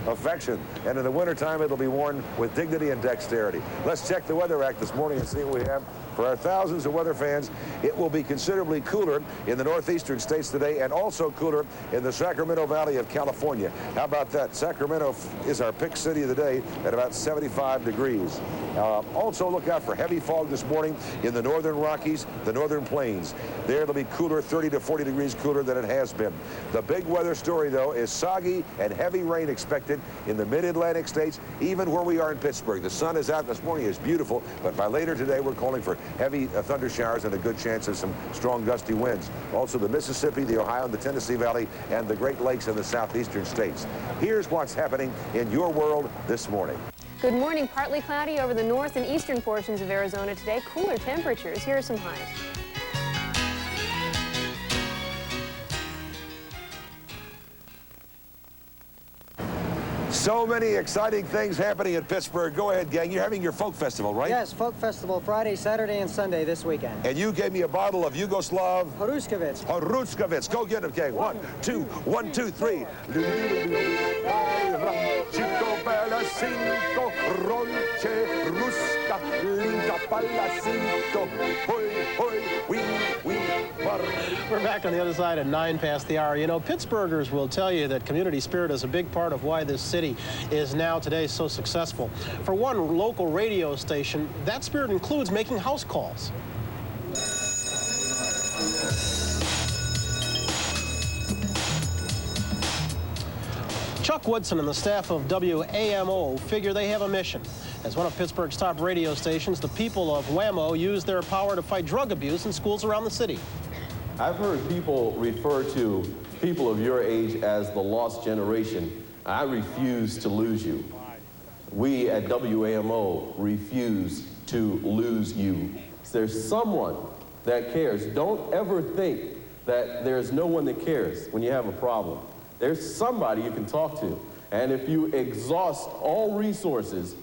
affection. And in the wintertime, it'll be worn with dignity and dexterity. Let's check the Weather Act this morning and see what we have. For our thousands of weather fans, it will be considerably cooler in the northeastern states today and also cooler in the Sacramento Valley of California. How about that? Sacramento is our pick city of the day at about 75 degrees. Also look out for heavy fog this morning in the northern Rockies, the northern plains. There it'll be cooler, 30 to 40 degrees cooler than it has been. The big weather story, though, is soggy and heavy rain expected in the mid-Atlantic states, even where we are in Pittsburgh. The sun is out this morning. It's beautiful, but by later today, we're calling for heavy thunder showers and a good chance of some strong gusty winds. Also the Mississippi, the Ohio, and the Tennessee Valley, and the Great Lakes in the southeastern states. Here's what's happening in your world this morning. Good morning. Partly cloudy over the north and eastern portions of Arizona today. Cooler temperatures. Here are some highs. So many exciting things happening in Pittsburgh. Go ahead, gang. You're having your folk festival, right? Yes, folk festival Friday, Saturday, and Sunday this weekend. And you gave me a bottle of Yugoslav Horuskevich. Horuskevich. Go get it, gang. 1, 2, 1, 2, 3. Chico bella cinco, ronche, ruska, linda palacinto, hoi, hoi, wee, wee. We're back on the other side at 9 past the hour. You know, Pittsburghers will tell you that community spirit is a big part of why this city is now today so successful. For one local radio station, that spirit includes making house calls. Chuck Woodson and the staff of WAMO figure they have a mission. As one of Pittsburgh's top radio stations, the people of WAMO use their power to fight drug abuse in schools around the city. I've heard people refer to people of your age as the lost generation. I refuse to lose you. We at WAMO refuse to lose you. There's someone that cares. Don't ever think that there's no one that cares when you have a problem. There's somebody you can talk to. And if you exhaust all resources,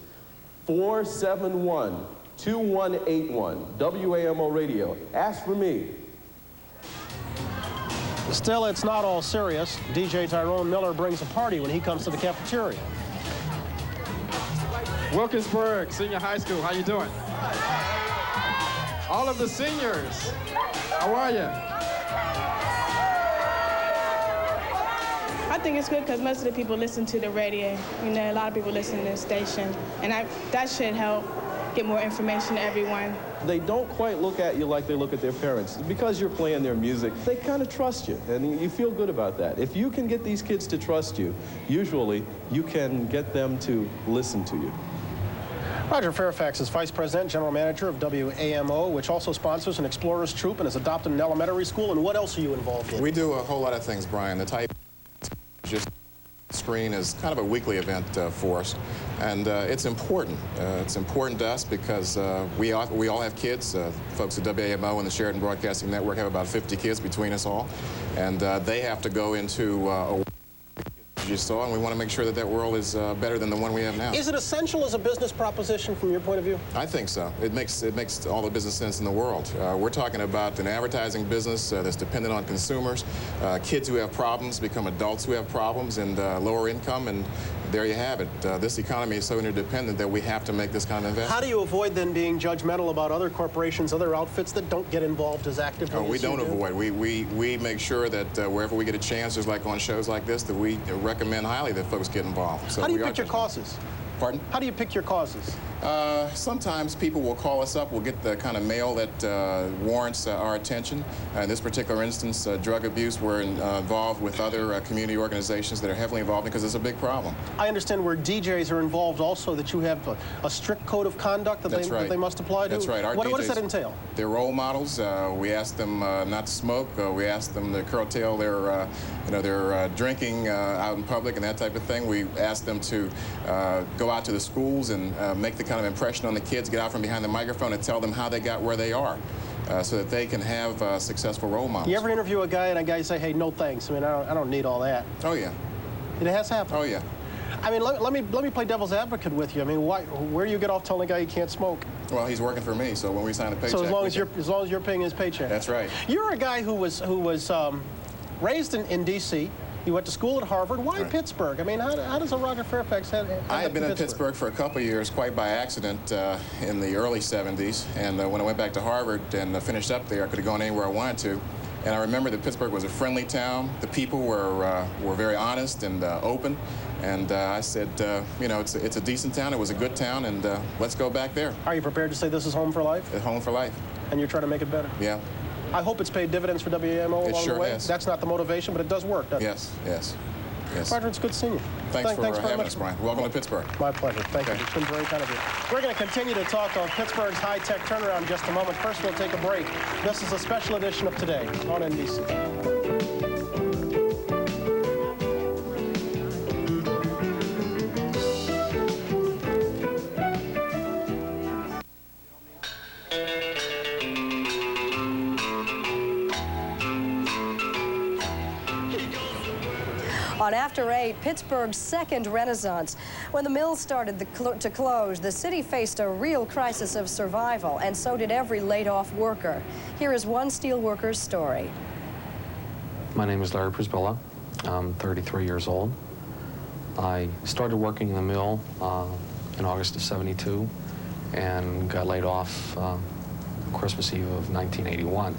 471-2181, WAMO Radio, ask for me. Still, it's not all serious. DJ Tyrone Miller brings a party when he comes to the cafeteria. Wilkinsburg Senior High School, how you doing? All of the seniors, how are you? I think it's good because most of the people listen to the radio. You know, a lot of people listen to the station, and that should help get more information to everyone. They don't quite look at you like they look at their parents. Because you're playing their music, they kind of trust you, and you feel good about that. If you can get these kids to trust you, usually you can get them to listen to you. Roger Fairfax is Vice President, General Manager of WAMO, which also sponsors an Explorers Troop and has adopted an elementary school. And what else are you involved in? We do a whole lot of things, Brian. The type just screen is kind of a weekly event for us, and it's important. It's important to us because we all have kids. Folks at WAMO and the Sheridan Broadcasting Network have about 50 kids between us all, and they have to go into a you saw, and we want to make sure that that world is better than the one we have now. Is it essential as a business proposition from your point of view? I think so. It makes all the business sense in the world. We're talking about an advertising business that's dependent on consumers. Kids who have problems become adults who have problems, and lower income, and there you have it. This economy is so interdependent that we have to make this kind of investment. How do you avoid then being judgmental about other corporations, other outfits that don't get involved as actively as we don't avoid. We make sure that wherever we get a chance, just like on shows like this, that we recommend highly that folks get involved. So how do you pick your causes? Pardon? How do you pick your causes? Sometimes people will call us up. We'll get the kind of mail that warrants our attention. In this particular instance, drug abuse, we're involved with other community organizations that are heavily involved because it's a big problem. I understand where DJs are involved also, that you have a strict code of conduct that, that they must apply to? That's right. What does that entail? They're role models. We ask them not to smoke. We ask them to curtail their drinking out in public and that type of thing. We ask them to go out to the schools and make the kind of impression on the kids, get out from behind the microphone and tell them how they got where they are. so that they can have successful role models. You ever interview a guy and a guy say, hey, no thanks, I mean, I don't need all that? Oh, yeah. It has happened? Oh, yeah. I mean, let me play devil's advocate with you. I mean, where do you get off telling a guy he can't smoke? Well, he's working for me, so when we sign a paycheck... So as long as you're paying his paycheck. That's right. You're a guy who was raised in D.C., you went to school at Harvard. Why Pittsburgh? I mean, how does a Roger Fairfax have I had been in Pittsburgh for a couple of years, quite by accident, in the early 70s. And when I went back to Harvard and finished up there, I could have gone anywhere I wanted to. And I remember that Pittsburgh was a friendly town. The people were very honest and open. And I said, you know, it's a decent town. It was a good town, and let's go back there. Are you prepared to say this is home for life? Home for life. And you're trying to make it better? Yeah. I hope it's paid dividends for WAMO along the way. Has. That's not the motivation, but it does work, doesn't it? Yes. Roger, it's good seeing you. Thanks for having us, Brian. Welcome to Pittsburgh. My pleasure. Thank you. It's been very kind of you. We're going to continue to talk on Pittsburgh's high-tech turnaround in just a moment. First, we'll take a break. This is a special edition of Today on NBC. On After 8, Pittsburgh's second renaissance. When the mills started to close, the city faced a real crisis of survival, and so did every laid-off worker. Here is one steel worker's story. My name is Larry Prisbilla. I'm 33 years old. I started working in the mill in August of '72 and got laid off Christmas Eve of 1981.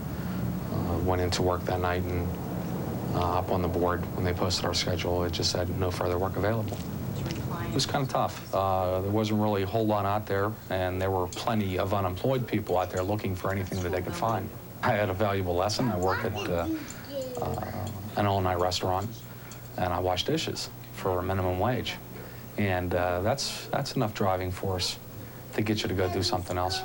Went into work that night and up on the board, when they posted our schedule, it just said no further work available. It was kind of tough. There wasn't really a whole lot out there, and there were plenty of unemployed people out there looking for anything that they could find. I had a valuable lesson. I worked at an all-night restaurant, and I washed dishes for a minimum wage. And that's enough driving force to get you to go do something else.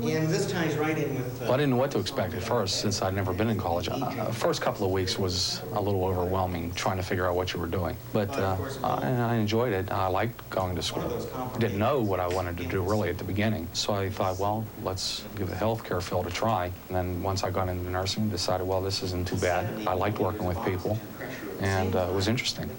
And this ties right in with... Well, I didn't know what to expect at first, since I'd never been in college. First couple of weeks was a little overwhelming, trying to figure out what you were doing. But I enjoyed it. I liked going to school. I didn't know what I wanted to do, really, at the beginning. So I thought, well, let's give the healthcare field a try. And then once I got into nursing, decided, well, this isn't too bad. I liked working with people, and it was interesting.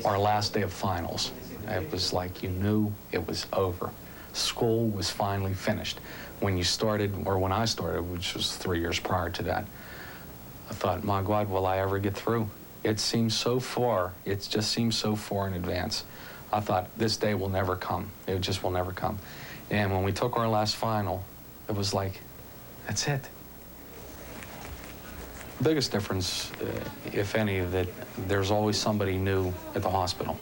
Our last day of finals, it was like you knew it was over. School was finally finished. When you started, or when I started, which was 3 years prior to that, I thought, my God, will I ever get through? It seems so far, it just seems so far in advance. I thought, this day will never come. It just will never come. And when we took our last final, it was like, that's it. The biggest difference, if any, that there's always somebody new at the hospital.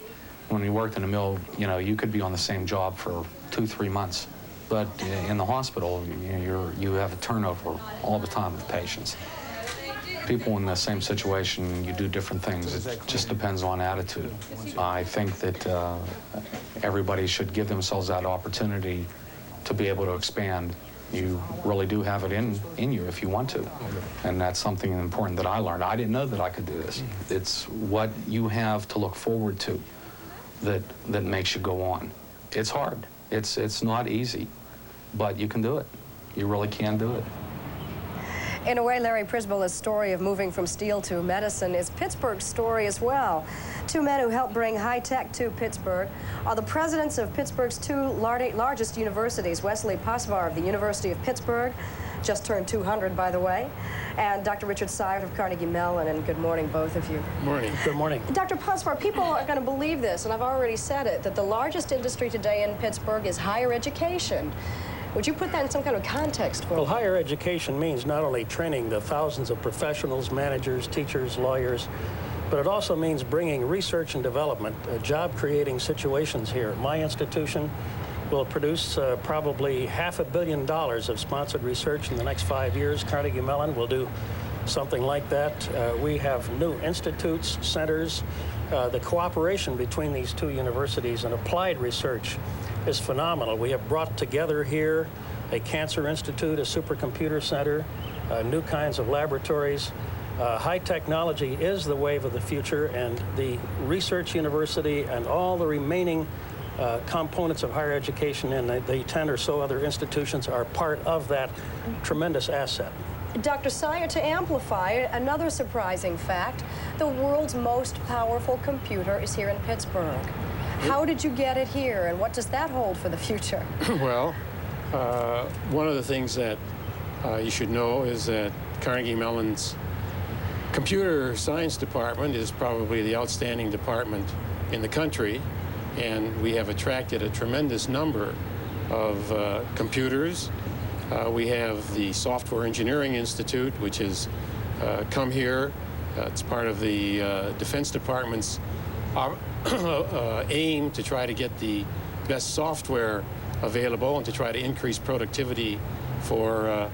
When you worked in a mill, you know, you could be on the same job for 2-3 months. But in the hospital, you have a turnover all the time with patients. People in the same situation, you do different things. It just depends on attitude. I think that everybody should give themselves that opportunity to be able to expand. You really do have it in you if you want to. And that's something important that I learned. I didn't know that I could do this. It's what you have to look forward to that makes you go on. It's hard. It's not easy. But you can do it. You really can do it. In a way, Larry Prisbilla's story of moving from steel to medicine is Pittsburgh's story as well. Two men who helped bring high-tech to Pittsburgh are the presidents of Pittsburgh's two largest universities, Wesley Pasvar of the University of Pittsburgh, just turned 200, by the way, and Dr. Richard Sire of Carnegie Mellon, and good morning, both of you. Morning. Good morning. Dr. Pasvar, people are going to believe this, and I've already said it, that the largest industry today in Pittsburgh is higher education. Would you put that in some kind of context for me? Well, higher education means not only training the thousands of professionals, managers, teachers, lawyers, but it also means bringing research and development, job-creating situations here. My institution will produce probably $500 million of sponsored research in the next 5 years. Carnegie Mellon will do something like that. We have new institutes, centers. The cooperation between these two universities and applied research is phenomenal. We have brought together here a cancer institute, a supercomputer center, new kinds of laboratories. High technology is the wave of the future, and the research university and all the remaining components of higher education, and the 10 or so other institutions are part of that tremendous asset. Dr. Sire, to amplify another surprising fact, the world's most powerful computer is here in Pittsburgh. How did you get it here, and what does that hold for the future? Well, one of the things that you should know is that Carnegie Mellon's computer science department is probably the outstanding department in the country, and we have attracted a tremendous number of computers. We have the Software Engineering Institute, which has come here. It's part of the Defense Department's aim to try to get the best software available and to try to increase productivity for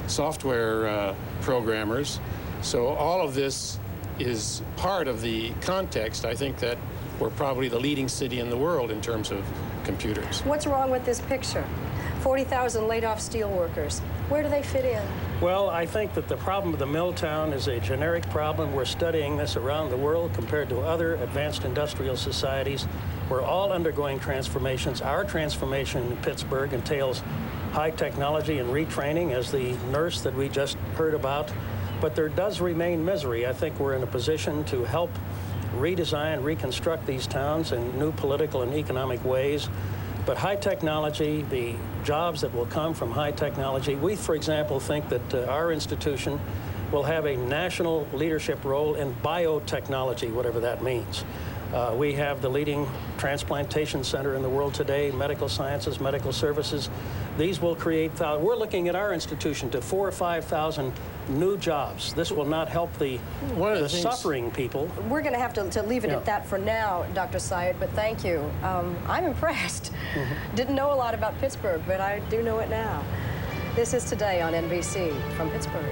software programmers. So all of this is part of the context. I think that we're probably the leading city in the world in terms of computers. What's wrong with this picture? 40,000 laid-off steelworkers. Where do they fit in? Well, I think that the problem of the mill town is a generic problem. We're studying this around the world compared to other advanced industrial societies. We're all undergoing transformations. Our transformation in Pittsburgh entails high technology and retraining, as the nurse that we just heard about. But there does remain misery. I think we're in a position to help redesign, reconstruct these towns in new political and economic ways. But high technology, the jobs that will come from high technology, we, for example, think that our institution will have a national leadership role in biotechnology, whatever that means. We have the leading transplantation center in the world today, medical sciences, medical services. These will create, we're looking at our institution to 4,000 or 5,000 new jobs. This will not help the suffering people. We're going to have to leave it at that for now, Dr. Syed, but thank you. I'm impressed. Didn't know a lot about Pittsburgh, but I do know it now. This is Today on NBC from Pittsburgh.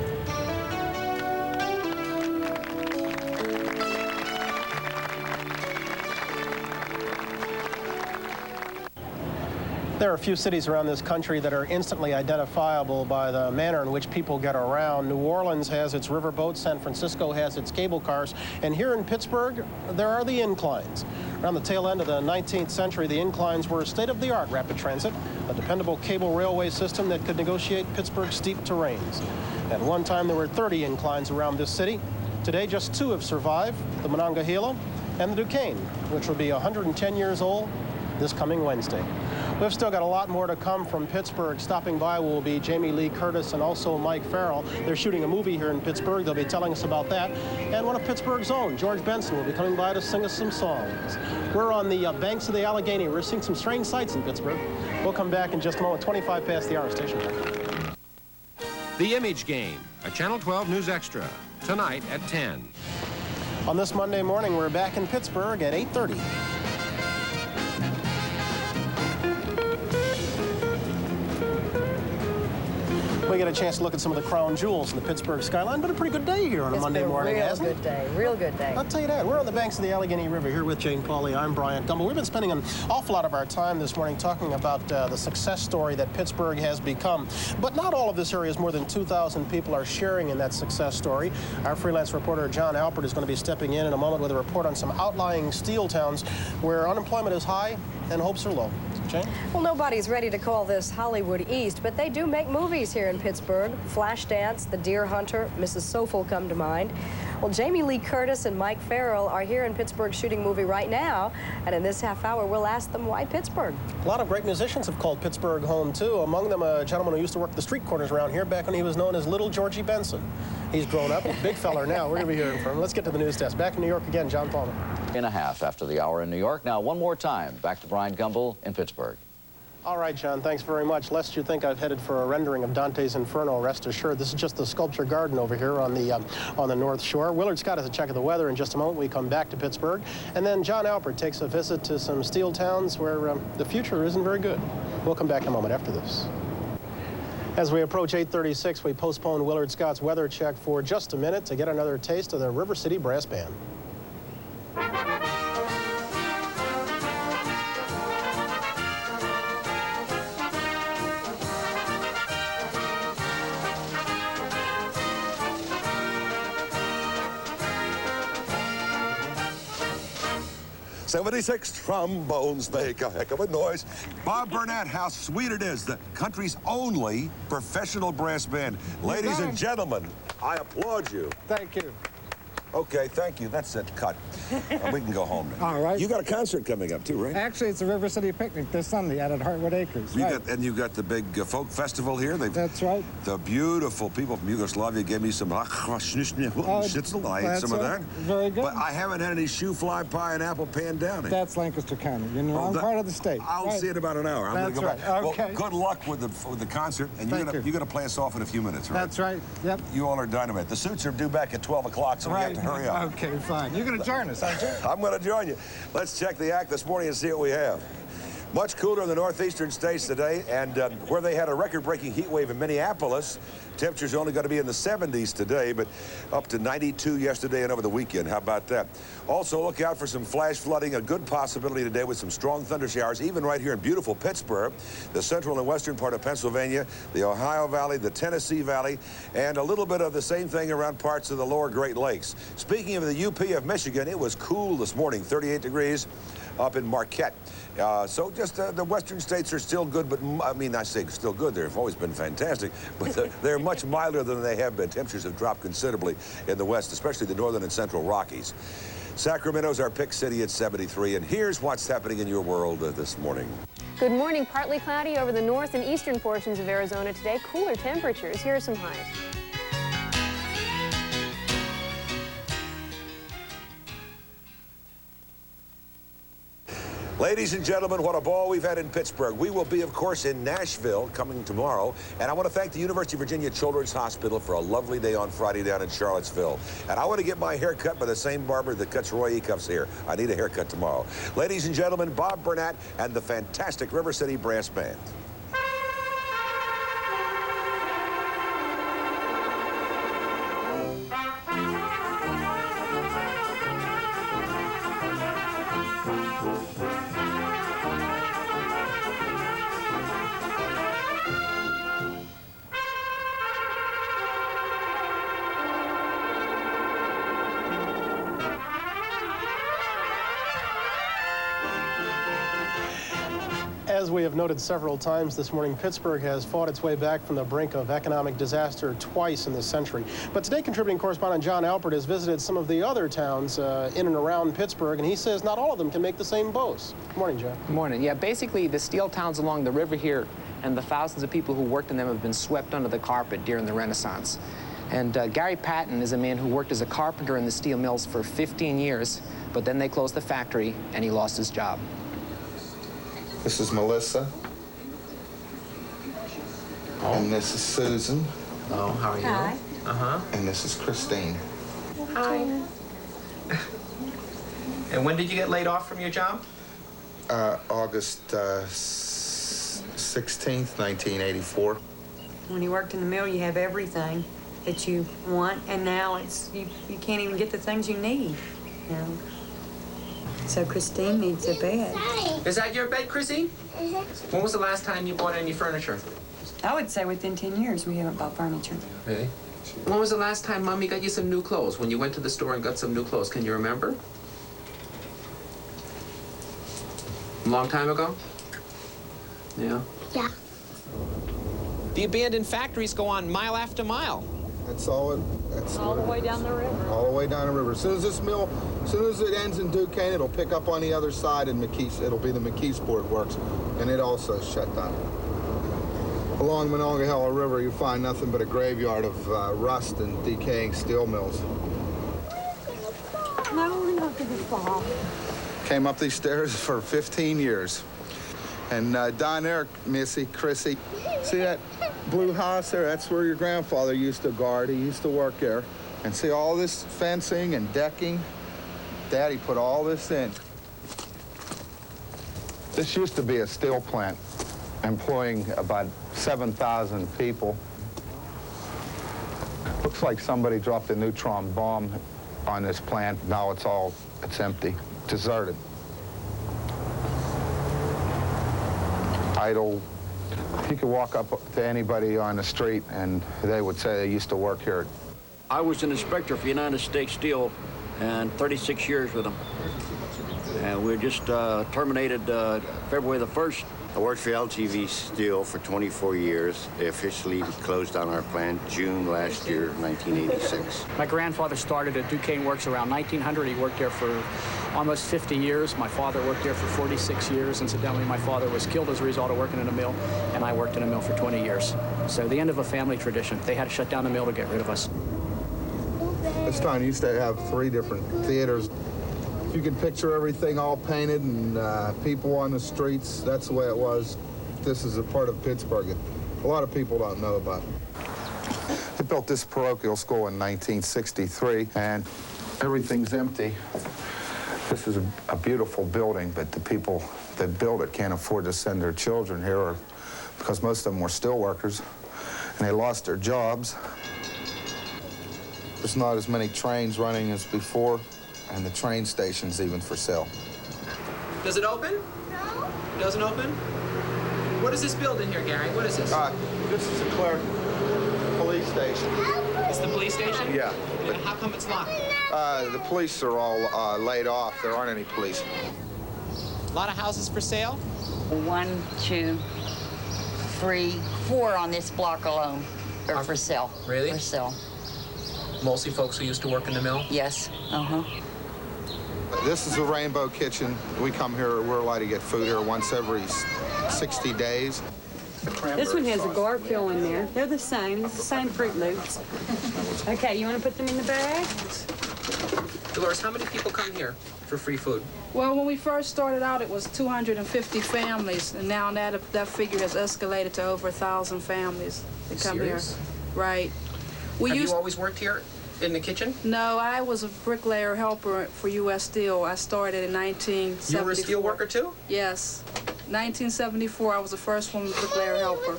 There are a few cities around this country that are instantly identifiable by the manner in which people get around. New Orleans has its riverboats, San Francisco has its cable cars, and here in Pittsburgh, there are the inclines. Around the tail end of the 19th century, the inclines were state-of-the-art rapid transit, a dependable cable railway system that could negotiate Pittsburgh's steep terrains. At one time, there were 30 inclines around this city. Today, just 2 have survived, the Monongahela and the Duquesne, which will be 110 years old this coming Wednesday. We've still got a lot more to come from Pittsburgh. Stopping by will be Jamie Lee Curtis and also Mike Farrell. They're shooting a movie here in Pittsburgh. They'll be telling us about that. And one of Pittsburgh's own, George Benson, will be coming by to sing us some songs. We're on the banks of the Allegheny. We're seeing some strange sights in Pittsburgh. We'll come back in just a moment. 25 past the hour. Station time. The Image Game, a Channel 12 News Extra, tonight at 10. On this Monday morning, we're back in Pittsburgh at 8:30. We get a chance to look at some of the crown jewels in the Pittsburgh skyline, but a pretty good day here on a Monday morning, hasn't it? Real good day. I'll tell you that. We're on the banks of the Allegheny River here with Jane Pauley. I'm Bryant Gumbel. We've been spending an awful lot of our time this morning talking about the success story that Pittsburgh has become. But not all of this area, more than 2,000 people are sharing in that success story. Our freelance reporter, John Alpert, is going to be stepping in a moment with a report on some outlying steel towns where unemployment is high and hopes are low. Jane? Well, nobody's ready to call this Hollywood East, but they do make movies here in Pittsburgh. Flashdance, The Deer Hunter, Mrs. Soulful come to mind. Well, Jamie Lee Curtis and Mike Farrell are here in Pittsburgh shooting a movie right now, and in this half hour, we'll ask them why Pittsburgh. A lot of great musicians have called Pittsburgh home, too. Among them, a gentleman who used to work the street corners around here back when he was known as Little Georgie Benson. He's grown up, a big feller now. We're going to be hearing from him. Let's get to the news desk. Back in New York again, John Palmer. And a half after the hour in New York. Now, one more time, back to Bryant Gumbel in Pittsburgh. All right, John, thanks very much. Lest you think I've headed for a rendering of Dante's Inferno, rest assured, this is just the sculpture garden over here on the North Shore. Willard Scott has a check of the weather in just a moment. We come back to Pittsburgh. And then John Alpert takes a visit to some steel towns where the future isn't very good. We'll come back in a moment after this. As we approach 8:36, we postpone Willard Scott's weather check for just a minute to get another taste of the River City Brass Band. 76 trombones make a heck of a noise. Bob Burnett, how sweet it is. The country's only professional brass band. Ladies and gentlemen, I applaud you. Thank you. Okay, thank you. That's it. Cut. We can go home now. All right. You got a concert coming up too, right? Actually, it's a River City picnic this Sunday out at Heartwood Acres. You got the big folk festival here. That's right. The beautiful people from Yugoslavia gave me some schnitzel. I ate some of that. Very good. But I haven't had any shoe fly pie and apple pan downy. That's Lancaster County. You know, I'm part of the state. I'll see you in about an hour. I'm That's gonna go right. back. Okay. Well, good luck with the concert, and you're gonna play us off in a few minutes, right? That's right. Yep. You all are dynamite. The suits are due back at 12 o'clock, so we have to hurry up. Okay, fine. You're going to join us, aren't you? I'm going to join you. Let's check the act this morning and see what we have. Much cooler in the northeastern states today, and where they had a record-breaking heat wave in Minneapolis, temperatures are only going to be in the 70s today, but up to 92 yesterday and over the weekend. How about that? Also, look out for some flash flooding, a good possibility today with some strong thunder showers, even right here in beautiful Pittsburgh, the central and western part of Pennsylvania, the Ohio Valley, the Tennessee Valley, and a little bit of the same thing around parts of the lower Great Lakes. Speaking of the UP of Michigan, it was cool this morning, 38 degrees up in Marquette. So just the western states are still good, but I mean, I say still good. They've always been fantastic, but they're much milder than they have been. Temperatures have dropped considerably in the west, especially the northern and central Rockies. Sacramento's our pick city at 73, and here's what's happening in your world this morning. Good morning. Partly cloudy over the north and eastern portions of Arizona today. Cooler temperatures. Here are some highs. Ladies and gentlemen, what a ball we've had in Pittsburgh. We will be, of course, in Nashville coming tomorrow. And I want to thank the University of Virginia Children's Hospital for a lovely day on Friday down in Charlottesville. And I want to get my hair cut by the same barber that cuts Roy Ecuff's hair. I need a haircut tomorrow. Ladies and gentlemen, Bob Burnett and the fantastic River City Brass Band. As we have noted several times this morning, Pittsburgh has fought its way back from the brink of economic disaster twice in this century. But today, contributing correspondent John Alpert has visited some of the other towns in and around Pittsburgh, and he says not all of them can make the same boast. Good morning, John. Good morning. Yeah, basically, the steel towns along the river here and the thousands of people who worked in them have been swept under the carpet during the Renaissance. And Gary Patton is a man who worked as a carpenter in the steel mills for 15 years, but then they closed the factory and he lost his job. This is Melissa. Oh. And this is Susan. Oh, how are you? Hi. Uh-huh. And this is Christine. Hi. And when did you get laid off from your job? August 16th, 1984. When you worked in the mill, you have everything that you want, and now it's you can't even get the things you need. You know? So Christine needs a bed. Is that your bed, Chrissy? When was the last time you bought any furniture? I would say within 10 years we haven't bought furniture. Really? When was the last time Mommy got you some new clothes? When you went to the store and got some new clothes, can you remember? A long time ago? Yeah? Yeah. The abandoned factories go on mile after mile. That's all all the way down the river. All the way down the river. As soon as this mill, as soon as it ends in Duquesne, it'll pick up on the other side, and it'll be the McKeesport Works, and it also shut down. Along Monongahela River, you find nothing but a graveyard of rust and decaying steel mills. No, we're not going to fall. Came up these stairs for 15 years. And down there, Missy, Chrissy, see that blue house there? That's where your grandfather used to guard. He used to work there. And see all this fencing and decking? Daddy put all this in. This used to be a steel plant, employing about 7,000 people. Looks like somebody dropped a neutron bomb on this plant. Now it's empty, deserted. Idle. You could walk up to anybody on the street and they would say they used to work here. I was an inspector for United States Steel and 36 years with them. and we're just terminated February the 1st. I worked for LTV Steel for 24 years. They officially closed down our plant June last year, 1986. My grandfather started at Duquesne Works around 1900. He worked there for almost 50 years. My father worked there for 46 years. Incidentally, my father was killed as a result of working in a mill, and I worked in a mill for 20 years. So the end of a family tradition. They had to shut down the mill to get rid of us. This town used to have 3 different theaters. You can picture everything all painted and people on the streets. That's the way it was. This is a part of Pittsburgh a lot of people don't know about. They built this parochial school in 1963, and everything's empty. This is a beautiful building, but the people that built it can't afford to send their children here because most of them were steel workers, and they lost their jobs. There's not as many trains running as before, and the train station's even for sale. Does it open? No. It doesn't open? What is this building here, Gary? What is this? This is the Clark police station. It's the police station? Yeah. And how come it's locked? The police are all laid off. There aren't any police. A lot of houses for sale? 1, 2, 3, 4 on this block alone are for sale. Really? For sale. Mostly folks who used to work in the mill? Yes. Uh-huh. This is the Rainbow Kitchen. We come here, we're allowed to get food here once every 60 days. This one has a Garfield in there. They're the same. It's the same Fruit Loops. Okay, you want to put them in the bag? Dolores, how many people come here for free food? Well, when we first started out, it was 250 families, and now that figure has escalated to over 1,000 families that come Serious? here. Right. Have you always worked here in the kitchen? No, I was a bricklayer helper for U.S. Steel. I started in 1974. You were a steel worker too? Yes. 1974, I was the first woman bricklayer helper.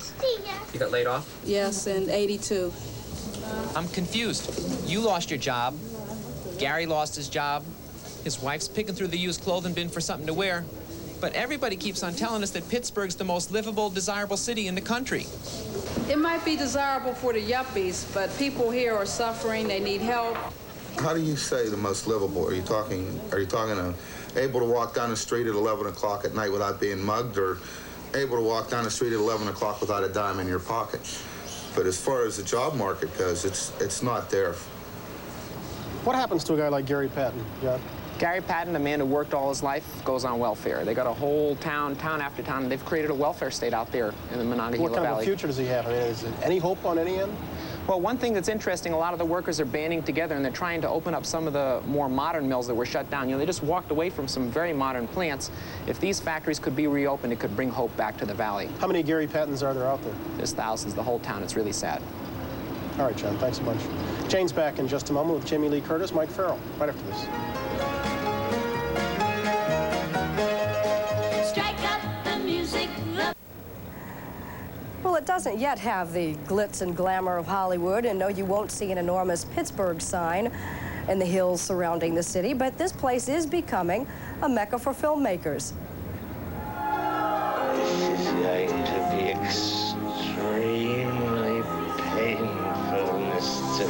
You got laid off? Yes, in 82. I'm confused. You lost your job. Gary lost his job. His wife's picking through the used clothing bin for something to wear. But everybody keeps on telling us that Pittsburgh's the most livable, desirable city in the country. It might be desirable for the yuppies, but people here are suffering. They need help. How do you say the most livable? Are you talking able to walk down the street at 11 o'clock at night without being mugged, or able to walk down the street at 11 o'clock without a dime in your pocket? But as far as the job market goes, it's not there. What happens to a guy like Gary Patton, John? Gary Patton, a man who worked all his life, goes on welfare. They got a whole town after town, and they've created a welfare state out there in the Monongahela Valley. What kind of a future does he have? I mean, is there any hope on any end? Well, one thing that's interesting, a lot of the workers are banding together, and they're trying to open up some of the more modern mills that were shut down. You know, they just walked away from some very modern plants. If these factories could be reopened, it could bring hope back to the valley. How many Gary Pattons are there out there? There's thousands, the whole town. It's really sad. All right, John, thanks a bunch. Jane's back in just a moment with Jamie Lee Curtis, Mike Farrell, right after this. Well, it doesn't yet have the glitz and glamour of Hollywood, and no, you won't see an enormous Pittsburgh sign in the hills surrounding the city, but this place is becoming a mecca for filmmakers. This is going to be extremely painful, Mr.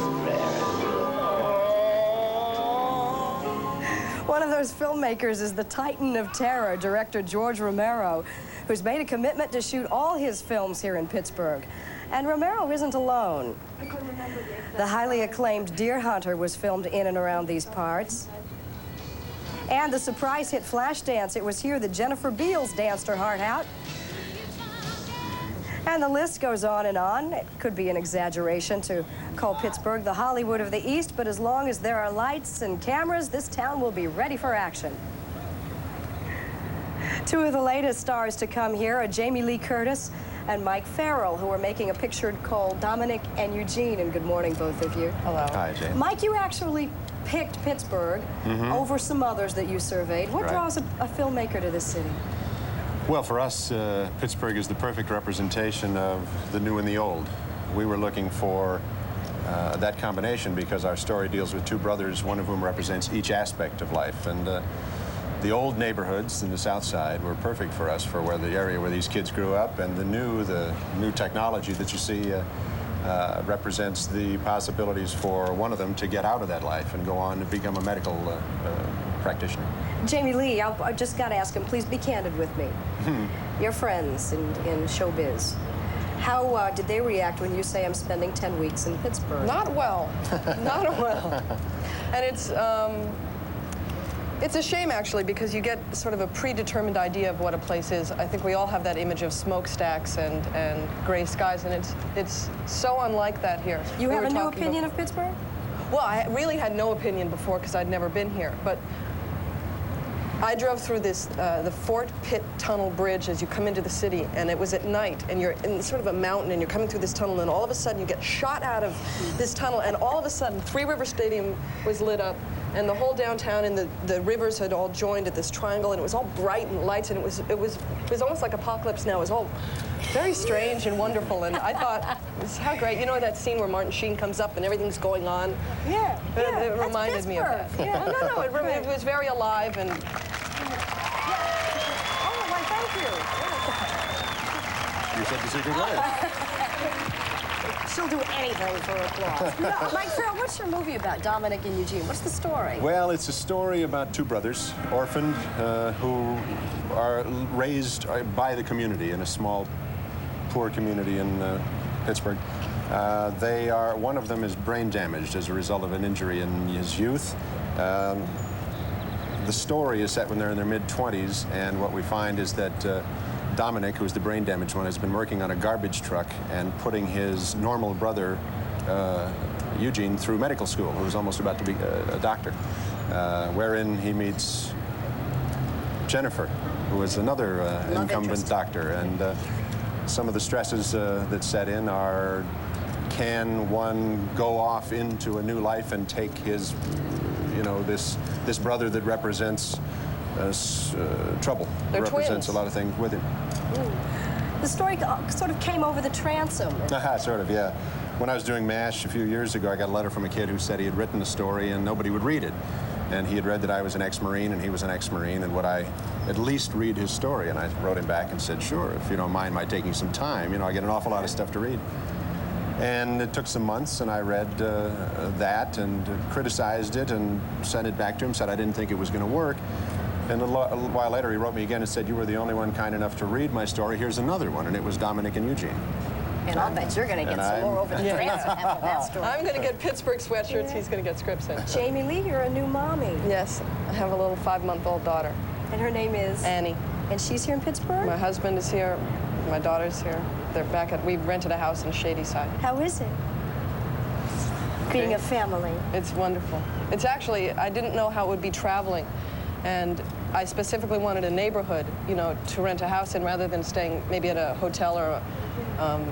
One of those filmmakers is the Titan of Terror, director George Romero, who's made a commitment to shoot all his films here in Pittsburgh. And Romero isn't alone. The highly acclaimed Deer Hunter was filmed in and around these parts. And the surprise hit Flashdance, it was here that Jennifer Beals danced her heart out. And the list goes on and on. It could be an exaggeration to call Pittsburgh the Hollywood of the East, but as long as there are lights and cameras, this town will be ready for action. Two of the latest stars to come here are Jamie Lee Curtis and Mike Farrell, who are making a picture called Dominic and Eugene. And good morning, both of you. Hello. Hi, Jamie. Mike, you actually picked Pittsburgh over some others that you surveyed. What draws a filmmaker to this city? Well, for us, Pittsburgh is the perfect representation of the new and the old. We were looking for that combination because our story deals with two brothers, one of whom represents each aspect of life. And the old neighborhoods in the South Side were perfect for us for where the area where these kids grew up, and the new technology that you see represents the possibilities for one of them to get out of that life and go on to become a medical practitioner. Jamie Lee, I just got to ask him, please be candid with me. Your friends in showbiz, how did they react when you say I'm spending 10 weeks in Pittsburgh? Not well. Not well. And it's a shame, actually, because you get sort of a predetermined idea of what a place is. I think we all have that image of smokestacks and gray skies, and it's so unlike that here. You have a new opinion of Pittsburgh? Well, I really had no opinion before because I'd never been here, but I drove through this, the Fort Pitt Tunnel Bridge as you come into the city, and it was at night, and you're in sort of a mountain, and you're coming through this tunnel, and all of a sudden you get shot out of this tunnel, and all of a sudden Three River Stadium was lit up, and the whole downtown and the rivers had all joined at this triangle, and it was all bright and lights, and it was almost like Apocalypse Now. It was all very strange and wonderful, and I thought, how great. You know that scene where Martin Sheen comes up and everything's going on? Yeah, it reminded me of that. Yeah. No, it was very alive, and You said the secret word. She'll do anything for applause. Mike Farrell, what's your movie about, Dominic and Eugene? What's the story? Well, it's a story about two brothers, orphaned, who are raised by the community in a small, poor community in Pittsburgh. One of them is brain damaged as a result of an injury in his youth. The story is set when they're in their mid-20s, and what we find is that Dominic, who's the brain damaged one, has been working on a garbage truck and putting his normal brother, Eugene, through medical school, who's almost about to be a doctor, wherein he meets Jennifer, who is another incumbent doctor. And some of the stresses that set in are, can one go off into a new life and take his, this brother that represents trouble, represents twins. a lot of things with him. The story sort of came over the transom. Sort of, yeah. When I was doing MASH a few years ago, I got a letter from a kid who said he had written a story and nobody would read it. And he had read that I was an ex-Marine and he was an ex-Marine, and would I at least read his story? And I wrote him back and said, sure, if you don't mind my taking some time. I get an awful lot of stuff to read. And it took some months, and I read that and criticized it and sent it back to him, said I didn't think it was going to work. And a while later, he wrote me again and said, you were the only one kind enough to read my story. Here's another one. And it was Dominic and Eugene. And I'll bet you're going to get some more over the transom after that story. I'm going to get Pittsburgh sweatshirts. He's going to get scripts in. Jamie Lee, you're a new mommy. Yes, I have a little 5-month-old daughter. And her name is? Annie. And she's here in Pittsburgh? My husband is here. My daughter's here. They're back at, we rented a house in Shadyside. How is it? Being a family. It's wonderful. It's actually, I didn't know how it would be traveling. And I specifically wanted a neighborhood, to rent a house in rather than staying maybe at a hotel or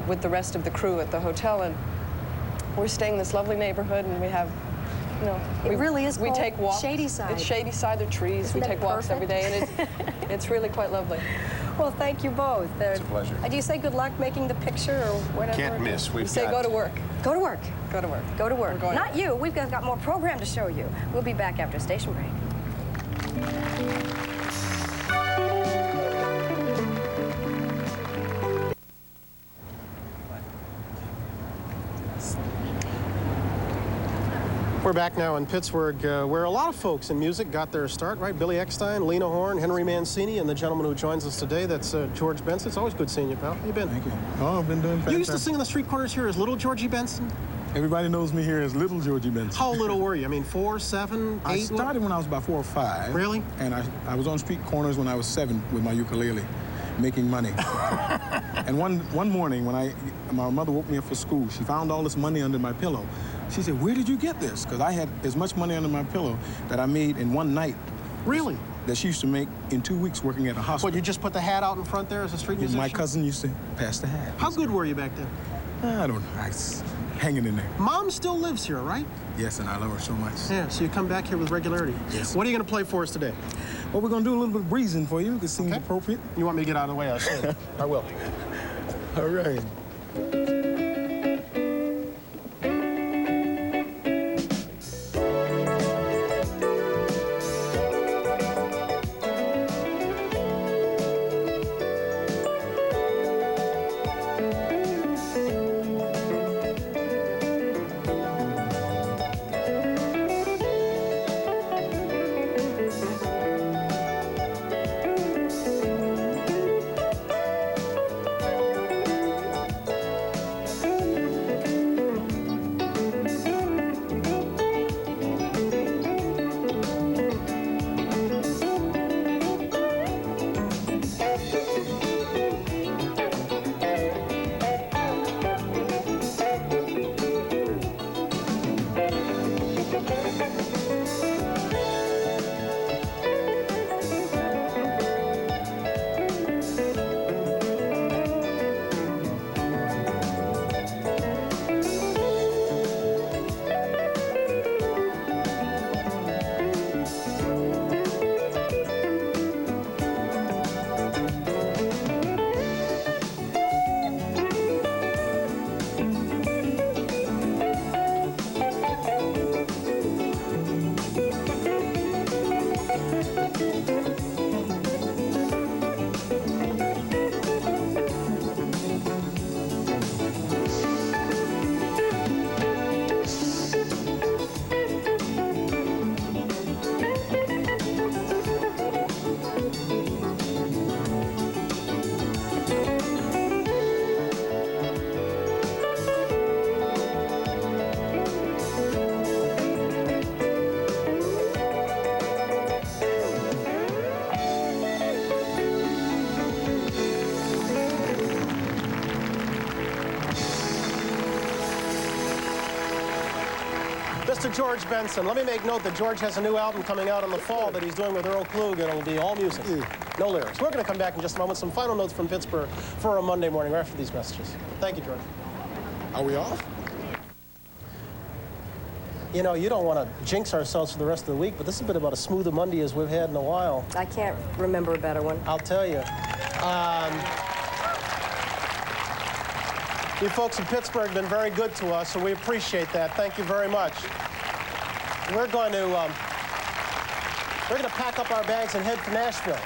with the rest of the crew at the hotel. And we're staying in this lovely neighborhood, and we have, it really is. We take walks. Shadyside. It's Shadyside. There are trees. Isn't we take walks every day, and it's really quite lovely. Well, thank you both. It's a pleasure. Do you say good luck making the picture or whatever? Can't miss. We say go to work. Go to work. Go to work. Go to work. Not you. We've got more program to show you. We'll be back after a station break. We're back now in Pittsburgh, where a lot of folks in music got their start, right? Billy Eckstine, Lena Horne, Henry Mancini, and the gentleman who joins us today, that's George Benson. It's always good seeing you, pal. How you been? Thank you. Oh, I've been doing fantastic. You used to sing on the street corners here as Little Georgie Benson? Everybody knows me here as Little Georgie Benson. How little were you? I mean, 4, 7, 8? I started when I was about 4 or 5. Really? And I was on street corners when I was 7 with my ukulele, making money. And one morning when my mother woke me up for school, she found all this money under my pillow. She said, where did you get this? Because I had as much money under my pillow that I made in one night. Really? That she used to make in 2 weeks working at a hospital. What, you just put the hat out in front there as a street musician? My cousin used to pass the hat. How good were you back then? I don't know. I was hanging in there. Mom still lives here, right? Yes, and I love her so much. Yeah, so you come back here with regularity. Yes. What are you going to play for us today? Well, we're going to do a little bit of breezing for you. It seems appropriate. You want me to get out of the way? I'll show you. I will. All right. to George Benson. Let me make note that George has a new album coming out in the fall that he's doing with Earl Klug, and it'll be all music, no lyrics. We're going to come back in just a moment. Some final notes from Pittsburgh for a Monday morning right after these messages. Thank you, George. Are we off? You know, you don't want to jinx ourselves for the rest of the week, but this has been about as smooth a Monday as we've had in a while. I can't remember a better one. I'll tell you. You folks in Pittsburgh have been very good to us, so we appreciate that. Thank you very much. We're going to pack up our bags and head for Nashville.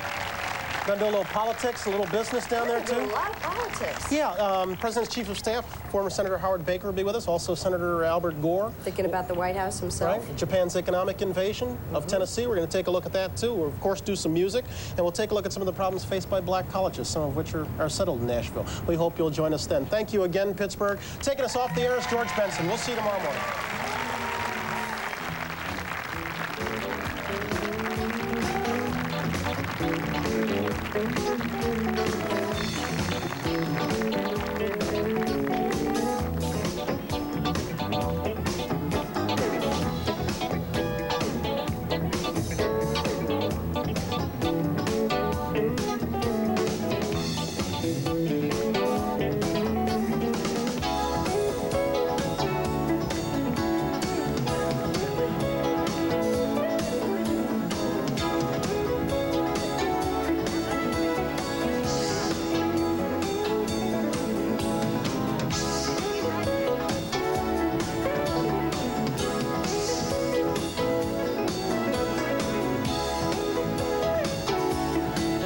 Going to do a little politics, a little business down there, too. A lot of politics. Yeah, President's Chief of Staff, former Senator Howard Baker, will be with us. Also, Senator Albert Gore. Thinking about the White House himself. Right. Japan's economic invasion of Tennessee. We're going to take a look at that, too. We'll, of course, do some music. And we'll take a look at some of the problems faced by black colleges, some of which are settled in Nashville. We hope you'll join us then. Thank you again, Pittsburgh. Taking us off the air is George Benson. We'll see you tomorrow morning.